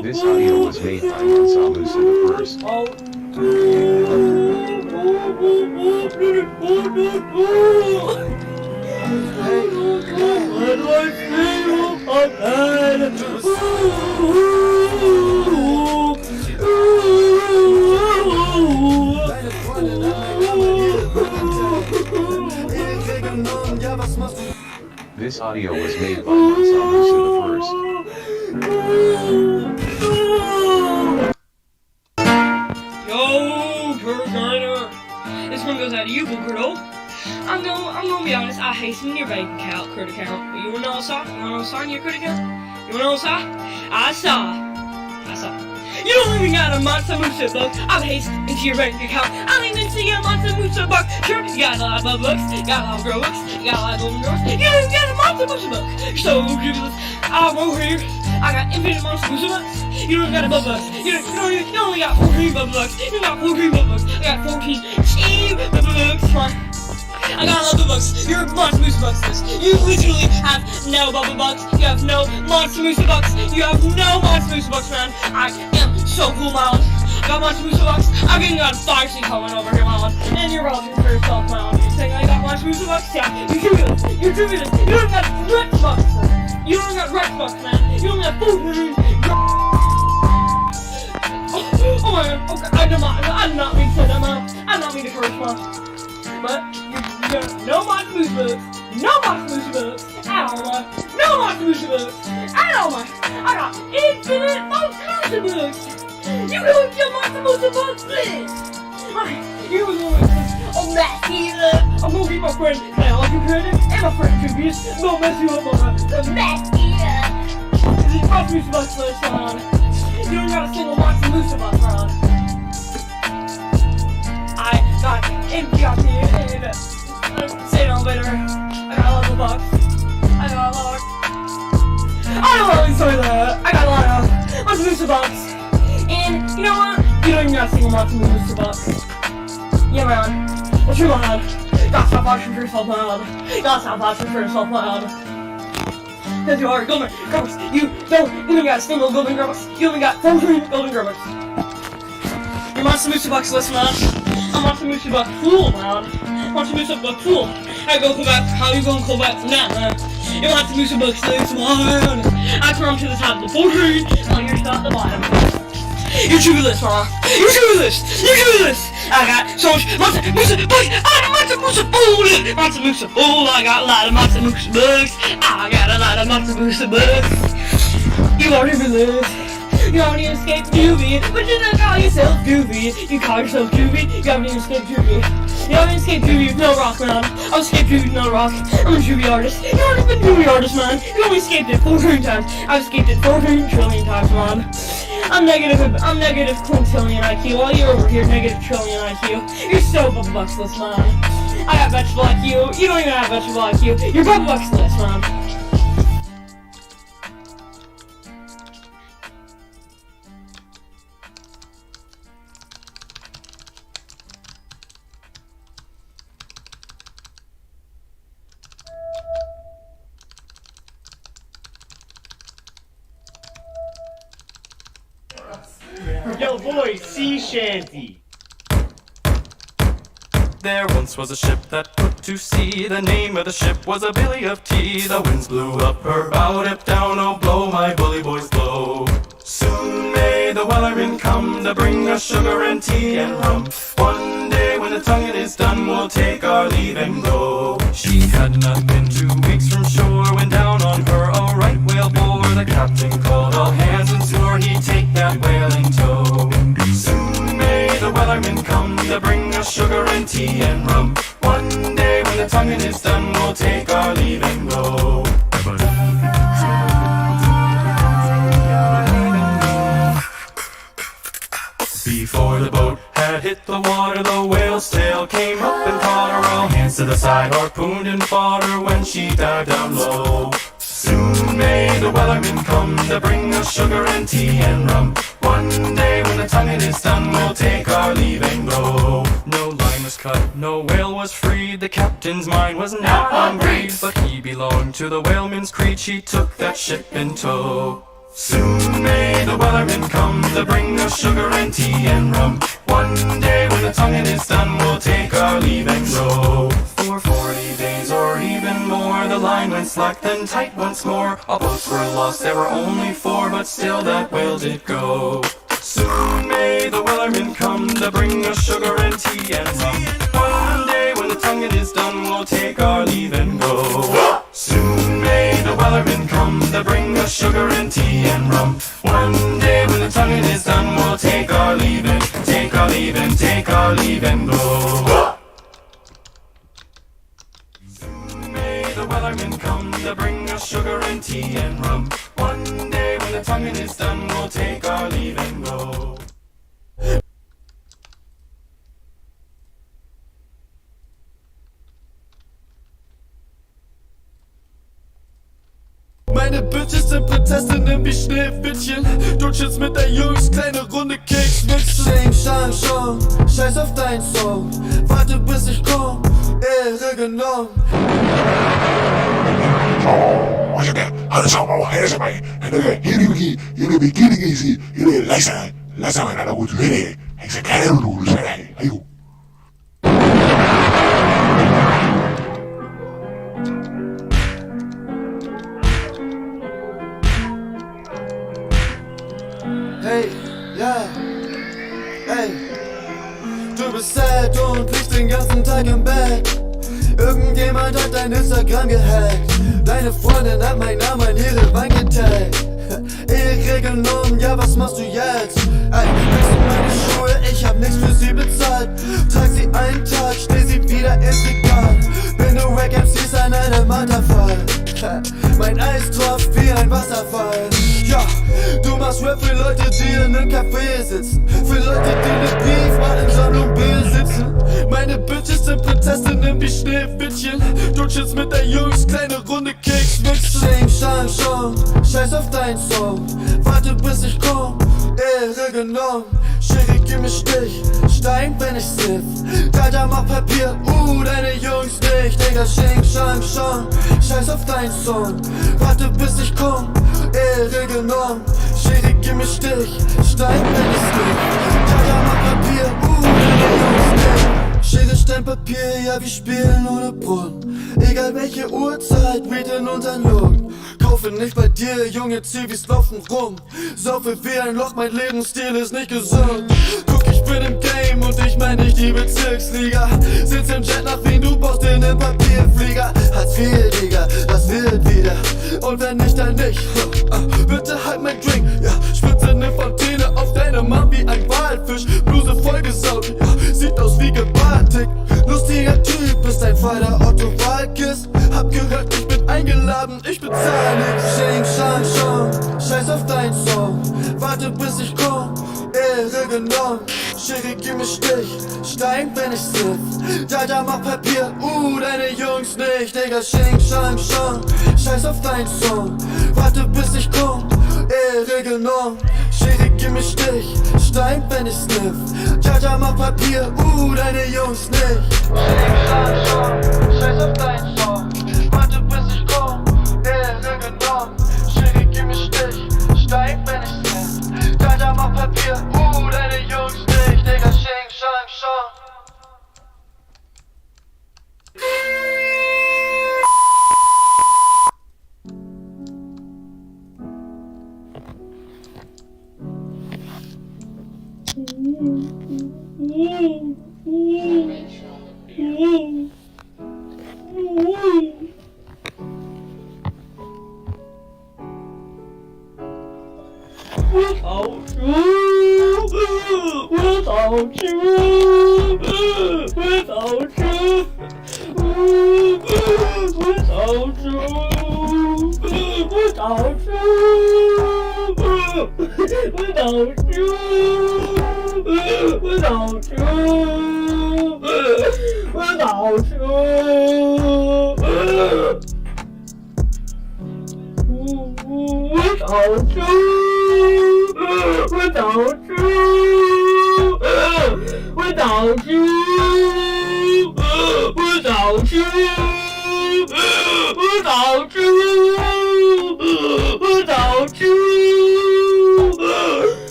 This audio was made by Mansamusa the First. This audio was made by Mansamusa the First.
Yo, Burger. This one goes out to you, Bookerdo. I'm gonna be honest, I hasten your bank account, credit account. But you wanna know what I saw? You wanna know what I saw in your credit account? You wanna know what I saw? I saw. You don't even got a Mansamusa book. I've hastened into your bank account. I don't even see a Mansamusa book. Sure, you got a lot of bub books, you got a lot of grow books, you got a lot of golden girls. You don't even got a Mansamusa book. You're so ridiculous. I'm over here. I got infinite Mansamusa books. You don't got a bub books. You only got 14 bub books. You got 14 bub books. I got 14 cheap bub books. Come on. I got a lot of bucks. You're Mansamusa bucks. You literally have no bubble bucks. You have no Mansamusa bucks. You have no Mansamusa bucks, man. I am so cool, Miles. got my smoothie box. I can got spicy coming over here, man. And you're vouching for yourself, man. You saying I got my smoothie box? Yeah, you do this. You do this. You don't got Redbox. You don't got Redbox, man. You don't got food. Oh man, okay, I did not mean to say that, man. I did not mean to curse, man. But you no more smoothie books. No more smoothie books. At all, man. No more smoothie books. At all, man. I got infinite smoothie books. You go get my smoothie books, please. You was going on that either. I'm gonna be my friend. Now you credit and my friend Jubius. Don't mess you up on the Mac either. This is my smoothie books list, man. You don't got a single box of loose about around. I got MPRT and St. Elevator. I got a lot of box. I got a lot. I don't really say that. I got a lot of lots of loose box. And you know what? You don't even got a single box of loose box. Yeah, man. What you want? Gotta stop watching for yourself, man. Gotta stop watching for yourself, man. Because you are golden grubs. You don't even got a single golden grubs. You only got 4 golden grubs. You're Monster Moose Bucks list, man. I'm Monster Moose Buck fool, man. Monster Moose Buck fool. I go back. How you gonna go back from that, man? You're Monster Moose Bucks list, man. I come to the top of the 4 while you're stuck at the bottom. You're Jubius, man. You're Jubius. You're Jubius. I got so much Monster Moose Bucks. I'm Monster Moose Bucks. Monster Moose Bucks. I got a lot of Monster Moose Bucks. I got a lot of Monster Moose Bucks. You are Jubius. You haven't even escaped Juvie, but you don't call yourself Juvie. You call yourself Juvie. You haven't even escaped Juvie. You haven't escaped Juvie with no rock, man. I've escaped Juvie with no rock. I'm a Juvie artist. You haven't been Juvie artist, man. You only escaped it 4 times. I've escaped it 4 trillion times, man. I'm negative quintillion IQ, while you're over here negative trillion IQ. You're so Bubba Bucks-less, man. I got vegetable IQ. You don't even have vegetable IQ. You're Bubba Bucks-less, man.
Yo, boys, sea shanty.
There once was a ship that put to sea. The name of the ship was a Billy of Tea. The winds blew up her bow, dip down, oh blow, my bully boys blow. Soon may the wellerman come to bring us sugar and tea and rum. One day when the tonguing is done, we'll take our leave and go. She had not been 2 weeks from shore when down on her a right whale bore. The captain called all hands and swore he'd take that whale in tow. Soon may the wellerman come to bring us sugar and tea and rum. One day when the tonguing is done, we'll take our leave and go. Before the boat had hit the water, the whale's tail came up and caught her. All hands to the side, harpooned and fought her when she dived down low. Soon may the wellerman come to bring us sugar and tea and rum. One day when the tonguing is done, we'll take our leave and go. No line was cut, no whale was freed. The captain's mind was now on greed, but he belonged to the whaleman's creed. She took that ship in tow. Soon may the wellerman come to bring us sugar and tea and rum. One day when the tonguing is done, we'll take our leave and go. For 40 days or even more, the line went slack then tight once more. All boats were lost, there were only 4, but still that whale did go. Soon may the wellerman come to bring us sugar and tea and rum. One day when the tonguing is done, we'll take our leave and go. Soon may the wellerman come to bring us sugar and tea and rum. One day when the tonguing is done, we'll take our leave and take our leave and take our leave and go. Soon may the wellerman come to bring us sugar and tea and rum. One day when the tonguing is done, we'll take our leave and go.
Meine Bitches sind Prinzessinnen wie Schneewittchen. Du chillst mit der Jungs, kleine Runde Kekswitzchen. Sing, shine, schon, scheiß auf dein Song. Warte bis ich komm, Ehre genommen.
어저께 하는 상황하고 해서 많이 내가 이름이 기능이지 이름이 라이사 လက်ဆောင်ရတာကိုတွေ့တယ်ဟဲ့စကားလို့လို့ဆက်တယ်ဟဲ့
Hey, yeah, hey. Du bist sad und liegst den ganzen Tag im Bett. Irgendjemand hat dein Instagram gehackt. Deine Freundin hat meinen Namen in ihre Wand getaggt. Eheregeln um, ja, was machst du jetzt? Ey, wächst du meine Schuhe, ich hab nichts für sie bezahlt. Trag sie einen Tag, steh sie wieder ins Regal. Bin du Wack MCs an einem Marterfall. Mein Eis tropft wie ein Wasserfall. Ja, du machst Rap für Leute, die in einem Café sitzen. Für Leute, die ne Beef machen, Sammlung besitzen. Meine Bitches sind Prinzessinnen wie Schneewittchen. Du chillst mit der Jungs, kleine Runde Kekswichsen. Shame, Shang, Shang, scheiß auf deinen Song. Warte bis ich komm, Ehre genommen. Schere, gib mir Stich, Stein, wenn ich sniff. Dada, mach Papier, deine Jungs nicht. Digga, Shame, Shang, Shang, scheiß auf deinen Song. Warte bis ich komm, Ehre genommen. Schere, gib mir Stich, Stein, wenn ich sniff. Dada, mach Papier, deine Jungs nicht. Schere, Stein, Papier, ja, wir spielen ohne Brunnen. Egal welche Uhrzeit, Weed in unseren Lungen. Kaufe nicht bei dir, Junge, Zivis laufen rum. Saufe wie ein Loch, mein Lebensstil ist nicht gesund. Guck, ich bin im Game und ich mein nicht die Bezirksliga. Sitz im Jet nach Wien, du baust in den Papierflieger. Hartz IV, Digga, das wird wieder. Und wenn nicht, dann nicht. Bitte halt mein Drink, ja. Spritze ne Fontäne auf deine Mom wie ein Walfisch. Bluse vollgesaut, ja. Sieht aus wie gebaltigt. Lustiger Typ, ist dein Vater Otto Walkes. Hab gehört, ich bin eingeladen, ich bezahl nix. Shame, Shang, Shang, scheiß auf deinen Song. Warte bis ich komm, Ehre genommen. Schere, gib mir Stich, Stein, wenn ich siff. Dada, mach Papier, deine Jungs nicht. Digga, Shame, Shang, Shang, scheiß auf deinen Song. Warte bis ich komm, Ehre genommen. Schere, gib mir Stich, Stein, wenn ich sniff. Dada, mach Papier, deine Jungs nicht. Shame, Shang, Shang, scheiß auf deinen Song. Warte bis ich komm, Ehre genommen. Schere, gib mir Stich, Stein, wenn ich sniff. Dada, mach Papier, deine Jungs nicht. Digga, Shame, Shang, Shang.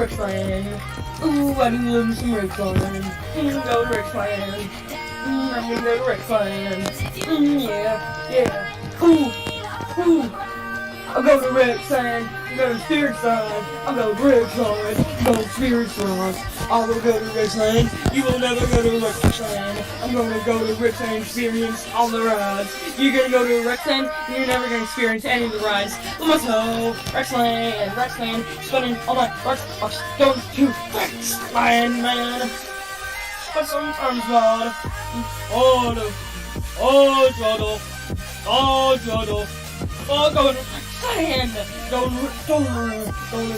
Richland. Ooh, I do love me some Richland. Go Richland. I'm gonna go to Richland. Yeah. Ooh. I'll go to Richland. I'll go to Spirit Side. I'll go to Richland. Go to Spirit Side. I will go to Richland. You will never go to Richland. I'm gonna go to Richland and experience all the rides. You're gonna go to Richland, you're never gonna experience any of the rides. Let's go Richland, spending all my bucks going to Richland, man. But sometimes, God, oh, Jodo, go to Richland. Don't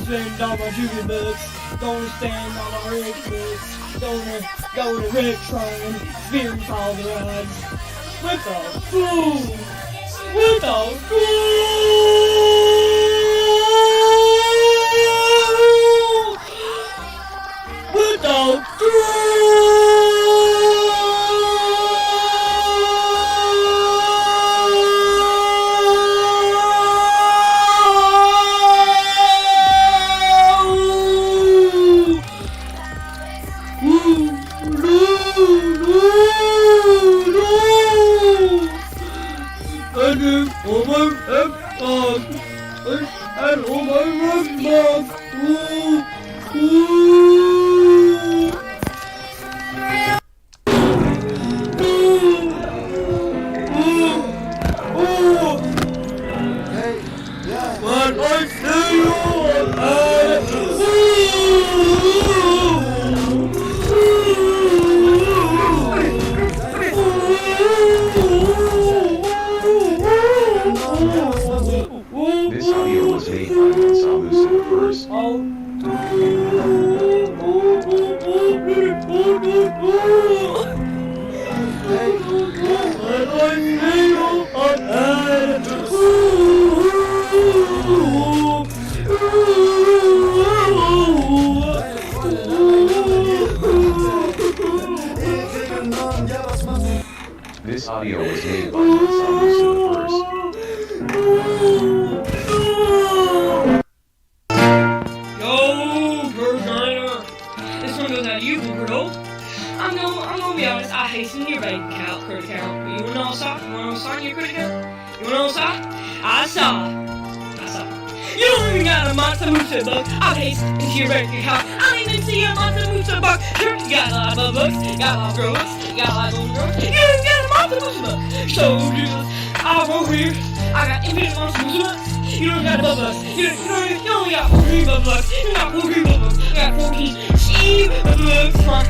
spend all my juvie books. Don't stand on my rich books. Don't go to Richland, experience all the rides. Without food. Without food. And all my rugbugs.
Hey, yeah.
When I see you
This audio was made by Samusa the First. This audio was made by Samusa the First.
Yo, Virginia. This one goes out to you, girl. I'm gonna be honest, I hate your bank account, credit account. But you wanna know something? You wanna know something, your credit account? You wanna know something? I saw. You don't even got a Monster Musa book. I hate into your bank account. I don't even see a Monster Musa book. You got a lot of books, you got a lot of girls, you got a lot of little girls. You don't even got a Monster Musa book. So, I'm over here. I got infinite Monster Musa books. You don't got bubble bucks. You only got 14 bubble bucks. You got 14 bubble bucks. I got 14 cheap bubble bucks. Come on.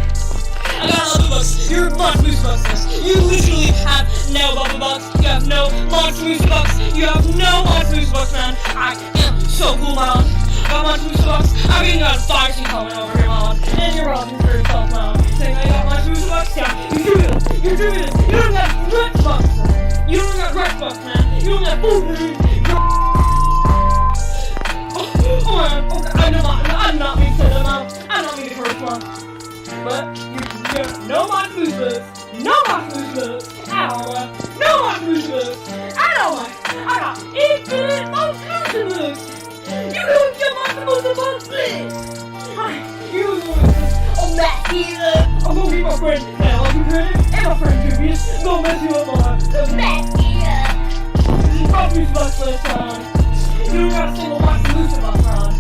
I got all the bucks. You're Monster Musa bucks. You literally have no bubble bucks. You have no Monster Musa bucks. You have no Monster Musa bucks, man. I am so cool, man. I got Monster Musa bucks. I even got a fire scene coming over here, man. And you're wrong for yourself, man. Saying I got Monster Musa bucks. Yeah, you're doing it. You're doing it. You don't got Rex bucks, man. You don't got Rex bucks, man. You don't got food. Oh man, I'm not mean to say that, man. I'm not mean to curse, man. But you have no Monster Musa books, no Monster Musa books at all, man. No Monster Musa books at all, man. I got infinite Monster Musa books. You don't get Monster Musa books, please. You oh Matt either. I'm gonna be my friend, and I'll be ready, and my friend Julius. Go mess you up, man. Matt either. Monster Musa books this time. You don't got a single Monster Musa box, man.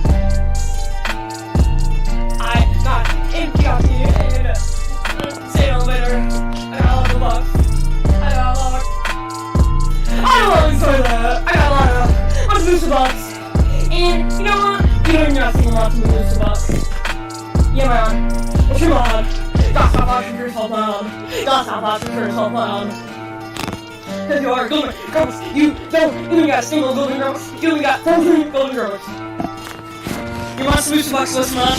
I got empty out here and say no better. I got a lot of bucks. I got a lot of. I don't really say that. I got a lot of Monster Musa bucks. And you know what? You don't even got a single Monster Musa box. Yeah, man. Well, come on. Gotta stop watching for yourself, man. Gotta stop watching for yourself, man. Cause you are golden girls. You don't even got a single golden girls. You only got 14 golden girls. Your Monster Musa box list, man.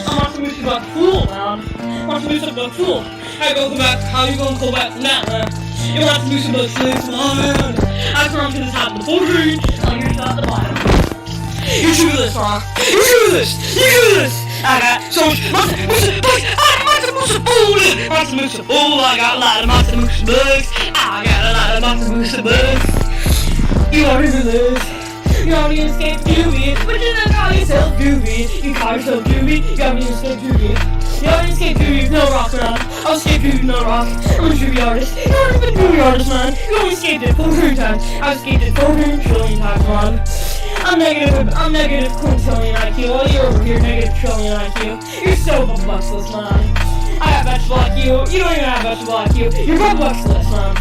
I'm Monster Musa box fool, man. Monster Musa box fool. How you gonna go back from that, man? Your Monster Musa box list, man. I come to the top of the 14, and you're at the bottom. You do this, man. You do this. You do this. I got so much Monster Musa books. I'm Monster Musa fool. Monster Musa fool. I got a lot of Monster Musa books. I got a lot of Monster Musa books. You already do this. You already escaped Doobie, but you don't call yourself Doobie. You call yourself Doobie. You already escaped Doobie. You already escaped Doobie. No rock, man. I'll escape Doobie. No rock. I'm a Doobie artist. You already been Doobie artist, man. You only escaped it 14 times. I've escaped it 14 trillion times, man. I'm negative quintillion IQ. While you're over here, negative trillion IQ. You're so buckless, man. I have vegetable IQ. You don't even have vegetable IQ. You're buckless, man.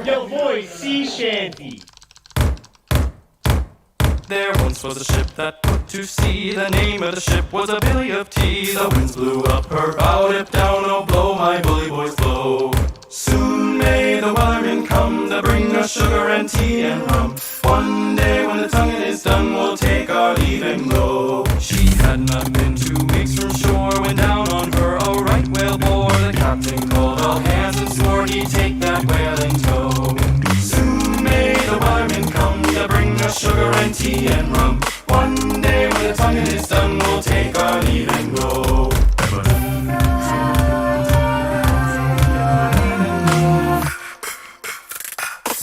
Yo, boy, sea shanty.
There once was a ship that put to sea. The name of the ship was a Billy of Tea. The winds blew up her bow, dip down, oh blow, my bully boys blow. Soon may the wellerman come to bring us sugar and tea and rum. One day when the tonguing is done, we'll take our leave and go. She had not been 2 weeks from shore when down on her a right whale bore. The captain called all hands and swore he'd take that whale in tow. Soon may the wellerman come to bring us sugar and tea and rum. One day when the tonguing is done, we'll take our leave and go.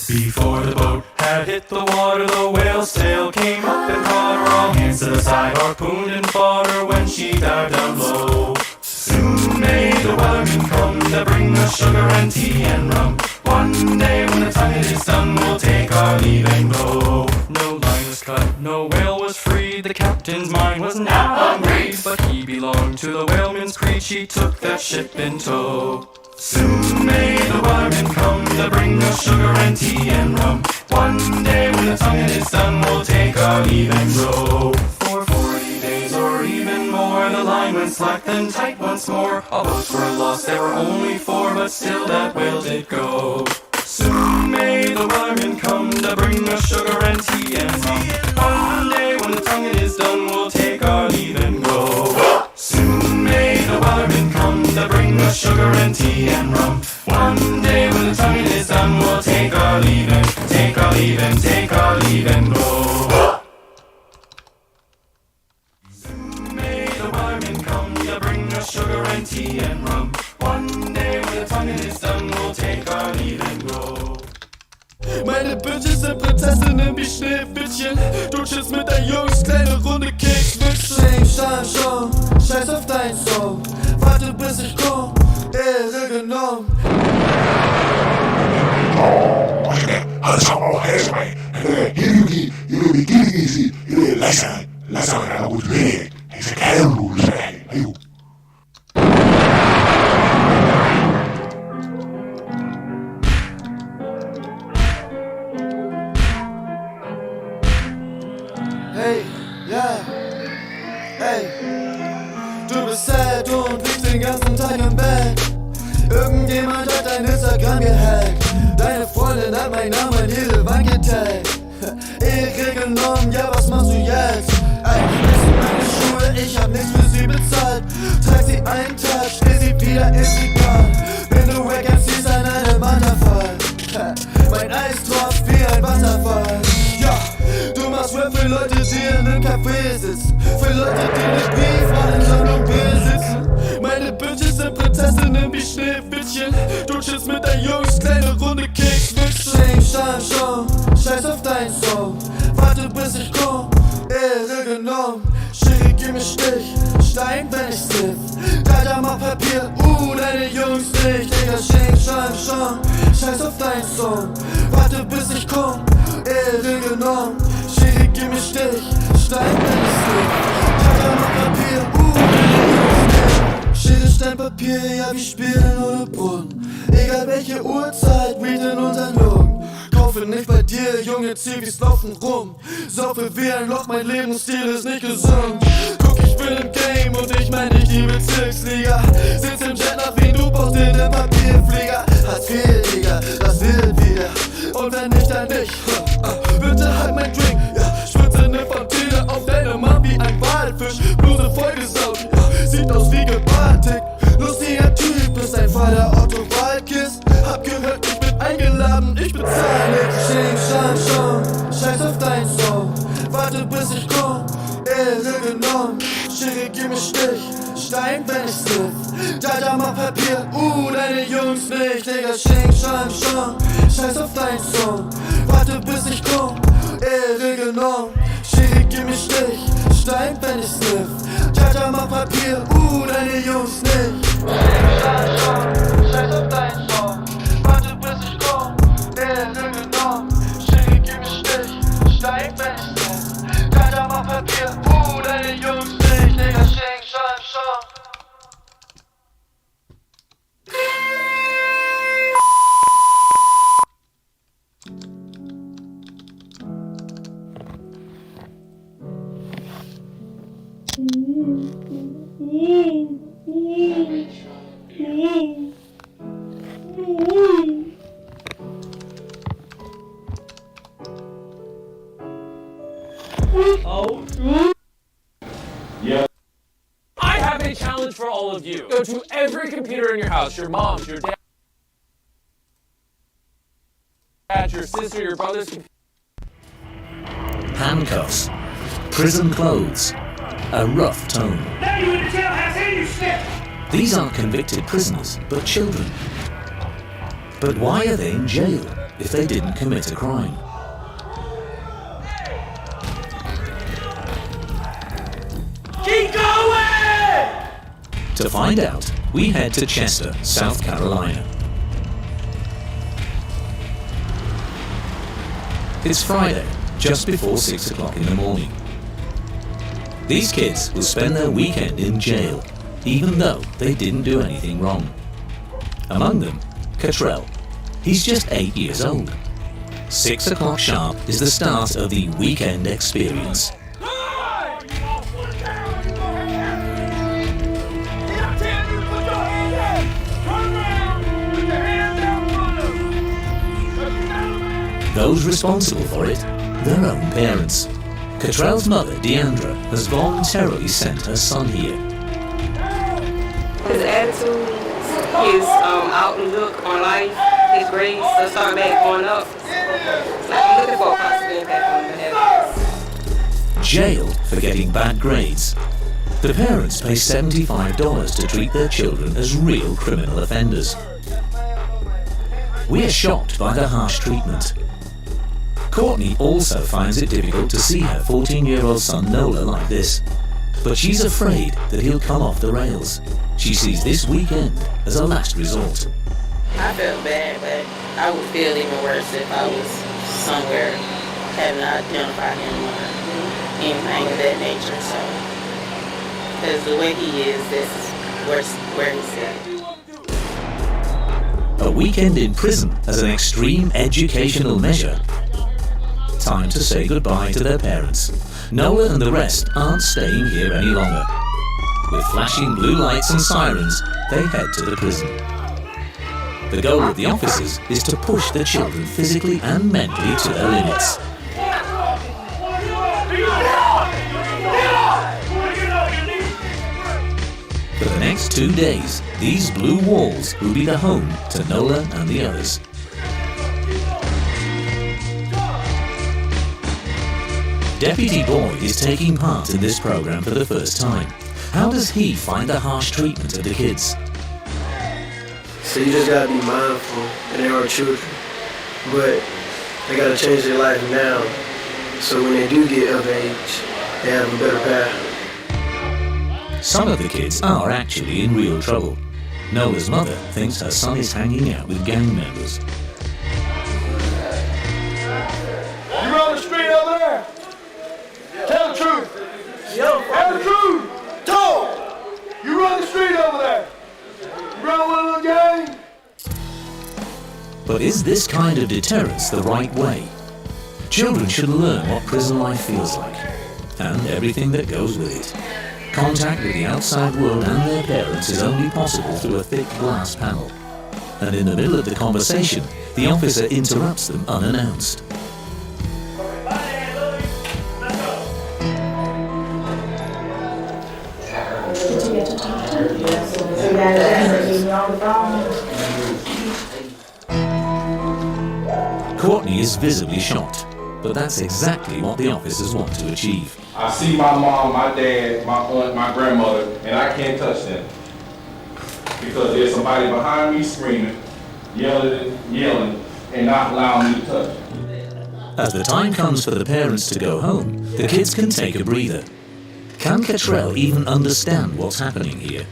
Before the boat had had hit the water, the whale's tail came up and caught her. All hands to the side, harpooned and fought her when she dived down low. Soon may the wellerman come to bring us sugar and tea and rum. One day when the tongue is done, we'll take our leave and go. No line was cut, no whale was free. The captain's mind was now hungry, but he belonged to the whaleman's creed. She took that ship in tow. Soon may the wellerman come to bring us sugar and tea and rum. One day when the tonguing is done, we'll take our leave and go. For 40 days or even more, the line went slack then tight once more. All boats were lost, there were only 4, but still that whale did go. Soon may the wellerman come to bring us sugar and tea and rum. One day when the tonguing is done, we'll take our leave and go. Soon may the wellerman come to bring us sugar and tea and rum. One day when the tonguing is done, we'll take our leave and take our leave and take our leave and go. Soon may the wellerman come to bring us sugar and tea and rum. One day when the tonguing is done, we'll take our leave and go.
Meine Bitches sind Prinzessinnen wie Schneewittchen. Du chillst mit deinen Jungs, kleine Runde Kekswittchen. Schon, scheiß auf dein Song. Warte bis ich komm, Ehre genommen.
하상하고 해서만 이렇게 이렇게 기능이지 이렇게 라상하고 돼. 해서 가는 룰을 해. 아이고.
Hey, ja, hey. Du bist sad und liegst den ganzen Tag im Bett. Irgendjemand hat dein Instagram gehackt. Deine Freundin hat meinen Namen an jede Wand getaggt. Ehre genommen, ja was machst du jetzt? Ey, das sind meine Schuhe, ich hab nichts für sie bezahlt. Trag sie einen Tag, steh sie wieder, ist egal. Bin du weg, siehst an einem Wanderfall. Mein Eis tropft wie ein Wasserfall. Ja, du machst Rap für Leute, die in einem Café sitzen. Für Leute, die nicht Beef machen, sondern Bier sitzen. Meine Bitches sind Prinzessinnen wie Schneewittchen. Du chillst mit deinen Jungs, kleine Runde Kekswittchen. Schon, scheiß auf dein Song. Warte bis ich komm, Ehre genommen. Schiri, gib mir Stich, Stein, wenn ich sniff. Alter, mach Papier, deine Jungs nicht. Digga, schon, scheiß auf dein Song. Warte bis ich komm, Ehre genommen. Schiri, gib mir Stich, Stein, wenn ich sniff. Alter, mach Papier, deine Jungs nicht. Schere, Stein, Papier, ja, wir spielen ohne Brunnen. Egal welche Uhrzeit, Weed in unseren Lungen. Kaufe nicht bei dir, Junge, Zivis laufen rum. Saufe wie ein Loch, mein Lebensstil ist nicht gesund. Guck, ich bin im Game und ich mein nicht die Bezirksliga. Sitz im Jet nach Wien, du brauchst dir den Papierflieger. Hartz IV, Digga, das wird wieder. Und wenn nicht, dann nicht. Bitte halt mein Drink, ja. Spritze ne Fontäne auf deine Mom wie ein Walfisch. Bluse vollgesaut, ja. Sieht aus wie gebaltigt. Lustiger Typ, ist ein Vater Otto Walkes. Hab gehört, ich bin eingeladen, ich bezahle nicht. Schon, scheiß auf dein Song. Warte bis ich komm, Ehre genommen. Schere, gib mir Stich, Stein, wenn ich sniff. Da mach Papier, deine Jungs nicht. Digga, schon, scheiß auf dein Song. Warte bis ich komm, Ehre genommen. Schere, gib mir Stich, Stein, wenn ich sniff. Da mach Papier, deine Jungs nicht. Schon, scheiß auf dein Song. Warte bis ich komm, Ehre genommen. Schere, gib mir Stich, Stein, wenn ich sniff. Da mach Papier, deine Jungs nicht. Digga, schon.
I have a challenge for all of you. Go to every computer in your house, your mom's, your dad's, your sister, your brother's computer.
Handcuffs, prison clothes, a rough tone.
Now you in the jailhouse and you snitch!
These aren't convicted prisoners, but children. But why are they in jail if they didn't commit a crime? To find out, we head to Chester, South Carolina. It's Friday, just before 6 o'clock in the morning. These kids will spend their weekend in jail, even though they didn't do anything wrong. Among them, Cottrell. He's just 8 years old. 6 o'clock sharp is the start of the weekend experience. Those responsible for it, their own parents. Cottrell's mother, Deandra, has voluntarily sent her son here.
His attitude, his outlook on life, his grades to start back going up. I'm looking for a positive impact on the
Jail for getting bad grades. The parents pay $75 to treat their children as real criminal offenders. We are shocked by the harsh treatment. Courtney also finds it difficult to see her 14-year-old son Nola like this, but she's afraid that he'll come off the rails. She sees this weekend as a last resort.
I felt bad, but I would feel even worse if I was somewhere having identified him or anything of that nature. So, because the way he is, this is where he's at.
A weekend in prison as an extreme educational measure. Time to say goodbye to their parents. Nola and the rest aren't staying here any longer. With flashing blue lights and sirens, they head to the prison. The goal of the officers is to push the children physically and mentally to their limits. For the next 2 days, these blue walls will be the home to Nola and the others. Deputy Boyd is taking part in this program for the first time. How does he find the harsh treatment of the kids?
So you just gotta be mindful, and they are children, but they gotta change their life now, so when they do get of age, they have a better path.
Some of the kids are actually in real trouble. Nola's mother thinks her son is hanging out with gang members.
You on the street over there? Tell the truth. Tell the truth. Talk. You run the street over there. You run one of the gang.
But is this kind of deterrence the right way? Children should learn what prison life feels like, and everything that goes with it. Contact with the outside world and their parents is only possible through a thick glass panel. And in the middle of the conversation, the officer interrupts them unannounced. Courtney is visibly shocked, but that's exactly what the officers want to achieve.
I see my mom, my dad, my aunt, my grandmother, and I can't touch them. Because there's somebody behind me screaming, yelling, and not allowing me to touch them.
As the time comes for the parents to go home, the kids can take a breather. Can Cottrell even understand what's happening here?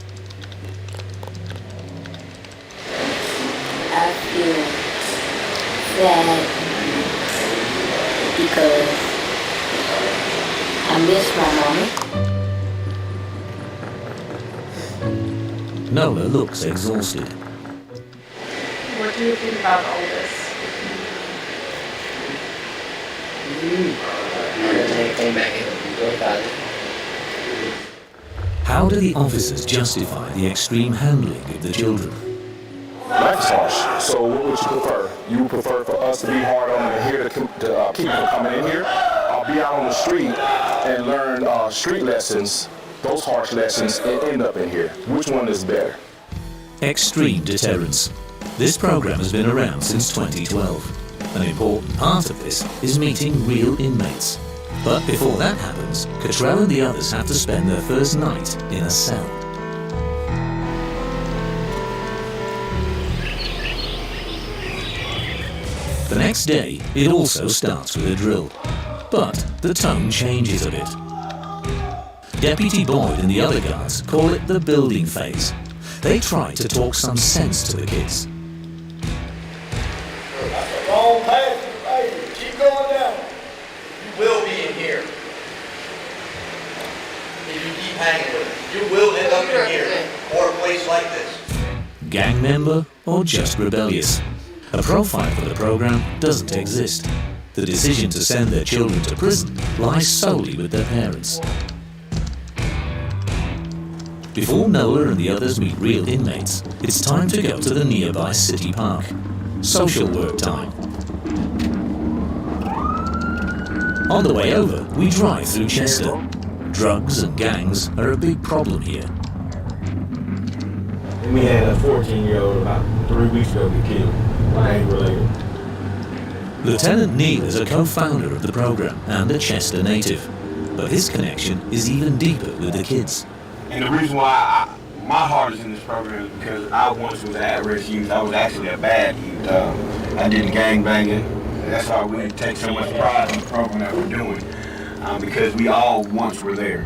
I feel sad because I miss my mommy.
Nola looks exhausted.
What do you think about all this?
How do the officers justify the extreme handling of the children?
Life is harsh, so what would you prefer? You would prefer for us to be hard on them here to keep them from coming in here? Or be out on the street and learn street lessons, those harsh lessons, and end up in here? Which one is better?
Extreme deterrence. This program has been around since 2012. An important part of this is meeting real inmates. But before that happens, Cottrell and the others have to spend their first night in a cell. The next day, it also starts with a drill. But the tone changes a bit. Deputy Boyd and the other guards call it the building phase. They try to talk some sense to the kids.
That's a long path. Hey, keep going down.
You will be in here. If you keep hanging with it, you will end up in here or a place like this.
Gang member or just rebellious? A profile for the program doesn't exist. The decision to send their children to prison lies solely with their parents. Before Nola and the others meet real inmates, it's time to go to the nearby city park. Social work time. On the way over, we drive through Chester. Drugs and gangs are a big problem here.
We had a 14-year-old about 3 weeks ago get killed, gang-related.
Lieutenant Neal is a co-founder of the program and a Chester native, but his connection is even deeper with the kids.
And the reason why my heart is in this program is because I once was an at-risk youth. I was actually a bad youth. I did gang banging. That's why we take so much pride in the program that we're doing, because we all once were there.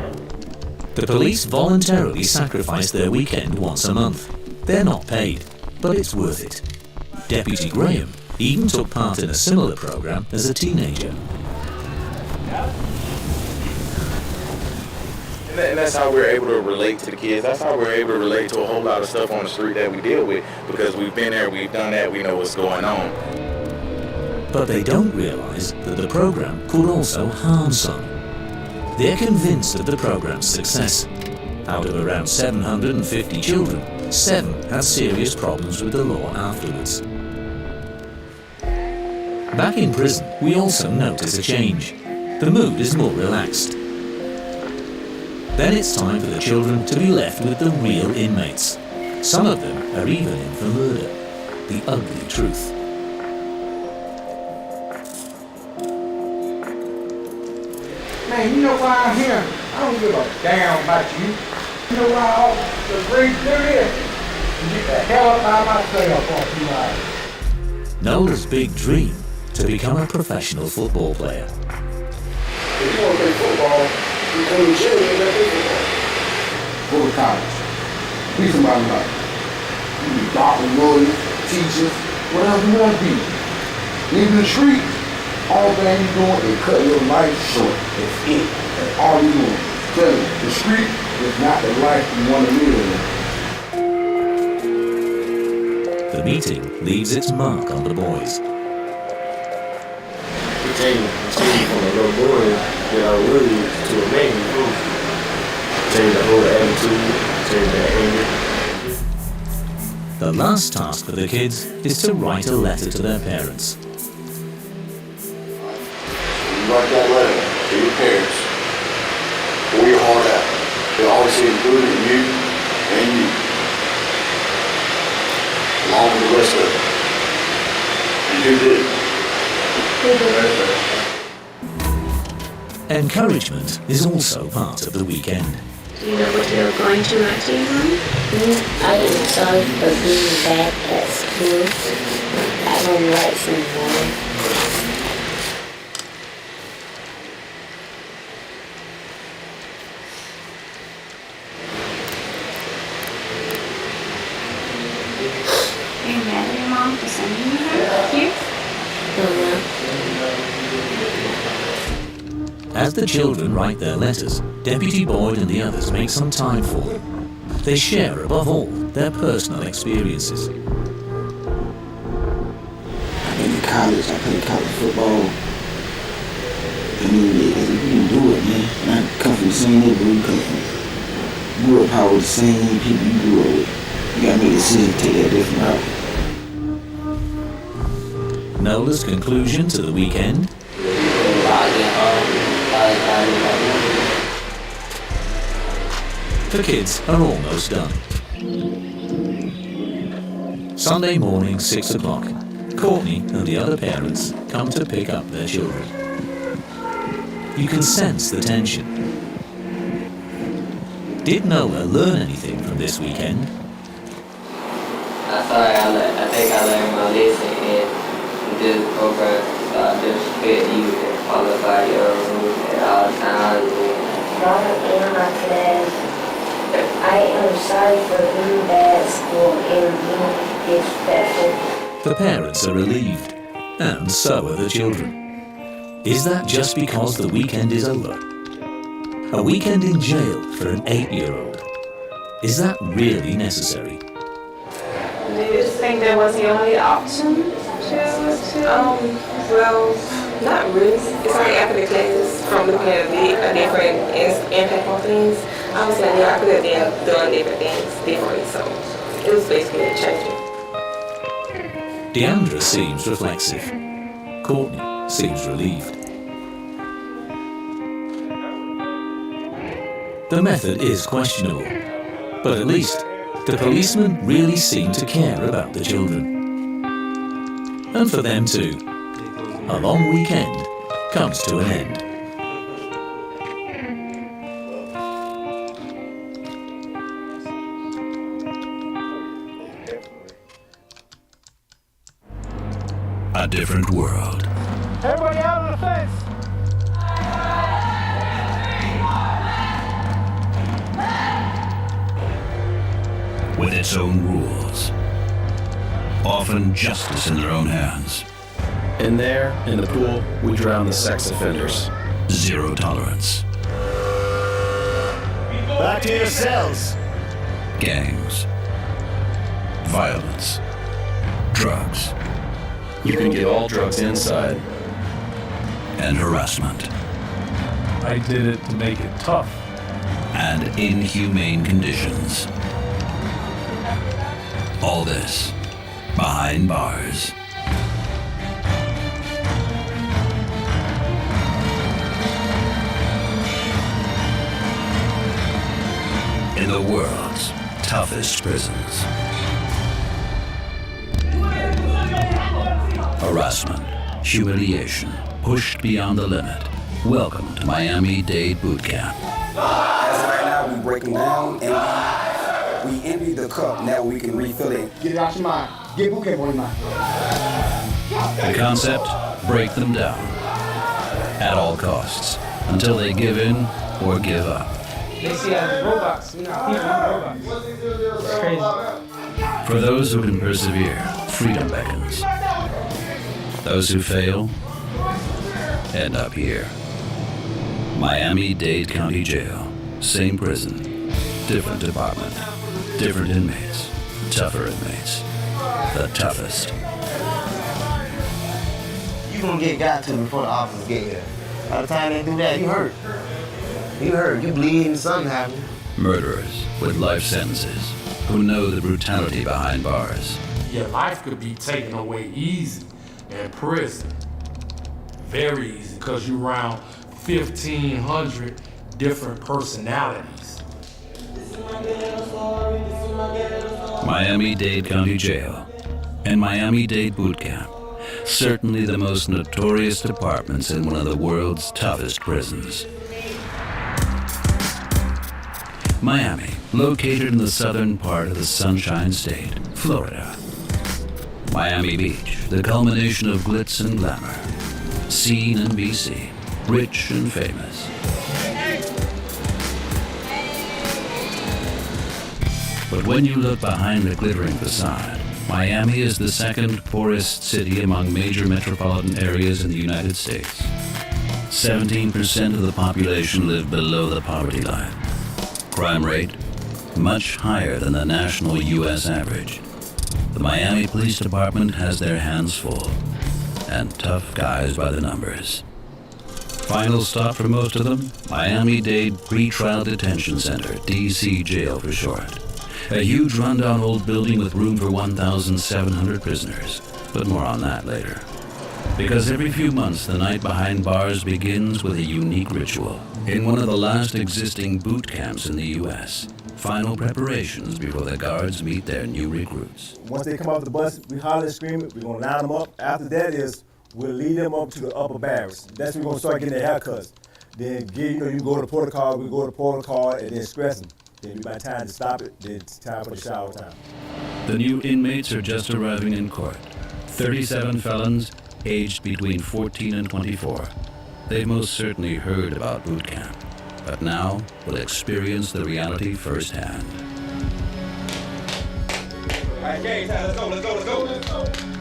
The police voluntarily sacrifice their weekend once a month. They're not paid, but it's worth it. Deputy Graham even took part in a similar program as a teenager.
And that's how we're able to relate to the kids. That's how we're able to relate to a whole lot of stuff on the street that we deal with, because we've been there, we've done that, we know what's going on.
But they don't realize that the program could also harm some. They're convinced of the program's success. Out of around 750 children, 7 had serious problems with the law afterwards. Back in prison, we also notice a change. The mood is more relaxed. Then it's time for the children to be left with the real inmates. Some of them are even in for murder. The ugly truth.
Man, you know why I'm here? I don't give a damn about you. You know why I agreed to do this? To get the hell up out of my cell for a few hours.
Nola's big dream, to become a professional football player.
If you want to play football, you come to jail, you got to play football. Go to college. Be somebody like you be doctor, lawyer, teacher, whatever you want to be. Leaving the street, all thing you doing is cut your life short. That's it. That's all you doing. Tell you, the street is not the life you want to live in.
The meeting leaves its mark on the boys.
We change from a little boy that I really to a man. Change the whole attitude, change the anger.
The last task for the kids is to write a letter to their parents.
You write that letter to your parents, pour your heart out. They always say including you and you, along with the rest of it. And who did it?
Encouragement is also part of the weekend.
Do you know what you're going to actually do?
I am sorry for being back at school. I don't like some more.
Are you mad at your mom for sending you here?
As the children write their letters, Deputy Boyd and the others make some time for them. They share, above all, their personal experiences.
I've been in college, I played college football. I mean, you can do it, man. And I come from the same neighborhood you come from. Grew up how with the same people you grew up with. You gotta make a decision to take that different route.
Nola's conclusion to the weekend? The kids are almost done. Sunday morning, 6 o'clock. Courtney and the other parents come to pick up their children. You can sense the tension. Did Nola learn anything from this weekend?
I think I learned my lesson in this program. So I just respect you and follow by your rules at all times. And
Mom and my class, I am sorry for being bad at school and being disrespectful.
The parents are relieved, and so are the children. Is that just because the weekend is over? A weekend in jail for an 8-year-old. Is that really necessary?
Do you just think that was the only option? Well, not really. It's like after the class, from looking at a different impact on things, I was like, yeah, I could have been doing different things differently, so it was basically a changing.
Deandra seems reflexive. Courtney seems relieved. The method is questionable, but at least the policemen really seem to care about the children. And for them too, a long weekend comes to an end. A different world.
Everybody out of the fence.
With its own rules. Often justice in their own hands.
In there, in the pool, we drown the sex offenders.
Zero tolerance.
Back to your cells.
Gangs. Violence. Drugs.
You can get all drugs inside.
And harassment.
I did it to make it tough.
And inhumane conditions. All this behind bars. In the world's toughest prisons. Harassment, humiliation, pushed beyond the limit. Welcome to Miami-Dade Boot Camp.
As of right now, we break them down and we empty the cup. Now we can refill it.
Get it out your mind. Get boot camp on your mind.
The concept, break them down. At all costs. Until they give in or give up.
They see us as robots. We're not people, we're robots. It's crazy.
For those who can persevere, freedom beckons. Those who fail end up here. Miami-Dade County Jail. Same prison, different department, different inmates, tougher inmates. The toughest.
You gonna get got to before the officers get here. By the time they do that, you hurt. You hurt. You bleeding, something happened.
Murderers with life sentences who know the brutality behind bars.
Your life could be taken away easy in prison. Very easy, because you're around 1,500 different personalities.
Miami-Dade County Jail and Miami-Dade Boot Camp. Certainly the most notorious departments in one of the world's toughest prisons. Miami, located in the southern part of the Sunshine State, Florida. Miami Beach, the culmination of glitz and glamour. Seen in BC, rich and famous. But when you look behind the glittering facade, Miami is the second poorest city among major metropolitan areas in the United States. 17% of the population live below the poverty line. Crime rate, much higher than the national U.S. average. The Miami Police Department has their hands full, and tough guys by the numbers. Final stop for most of them, Miami-Dade Pretrial Detention Center, DC Jail for short. A huge rundown old building with room for 1,700 prisoners, but more on that later. Because every few months, the night behind bars begins with a unique ritual. In one of the last existing boot camps in the U.S., final preparations before the guards meet their new recruits.
Once they come off the bus, we holler and scream it. We're going to line them up. After that is, we'll lead them up to the upper barracks. That's when we're going to start getting their haircuts. Then, you go to the porter car, we go to the porter car, and then stress them. Then by time to stop it, then it's time for the shower time.
The new inmates are just arriving in court. 37 felons, aged between 14 and 24. They've most certainly heard about boot camp. but now will experience the reality firsthand.
All right, game time. Let's go.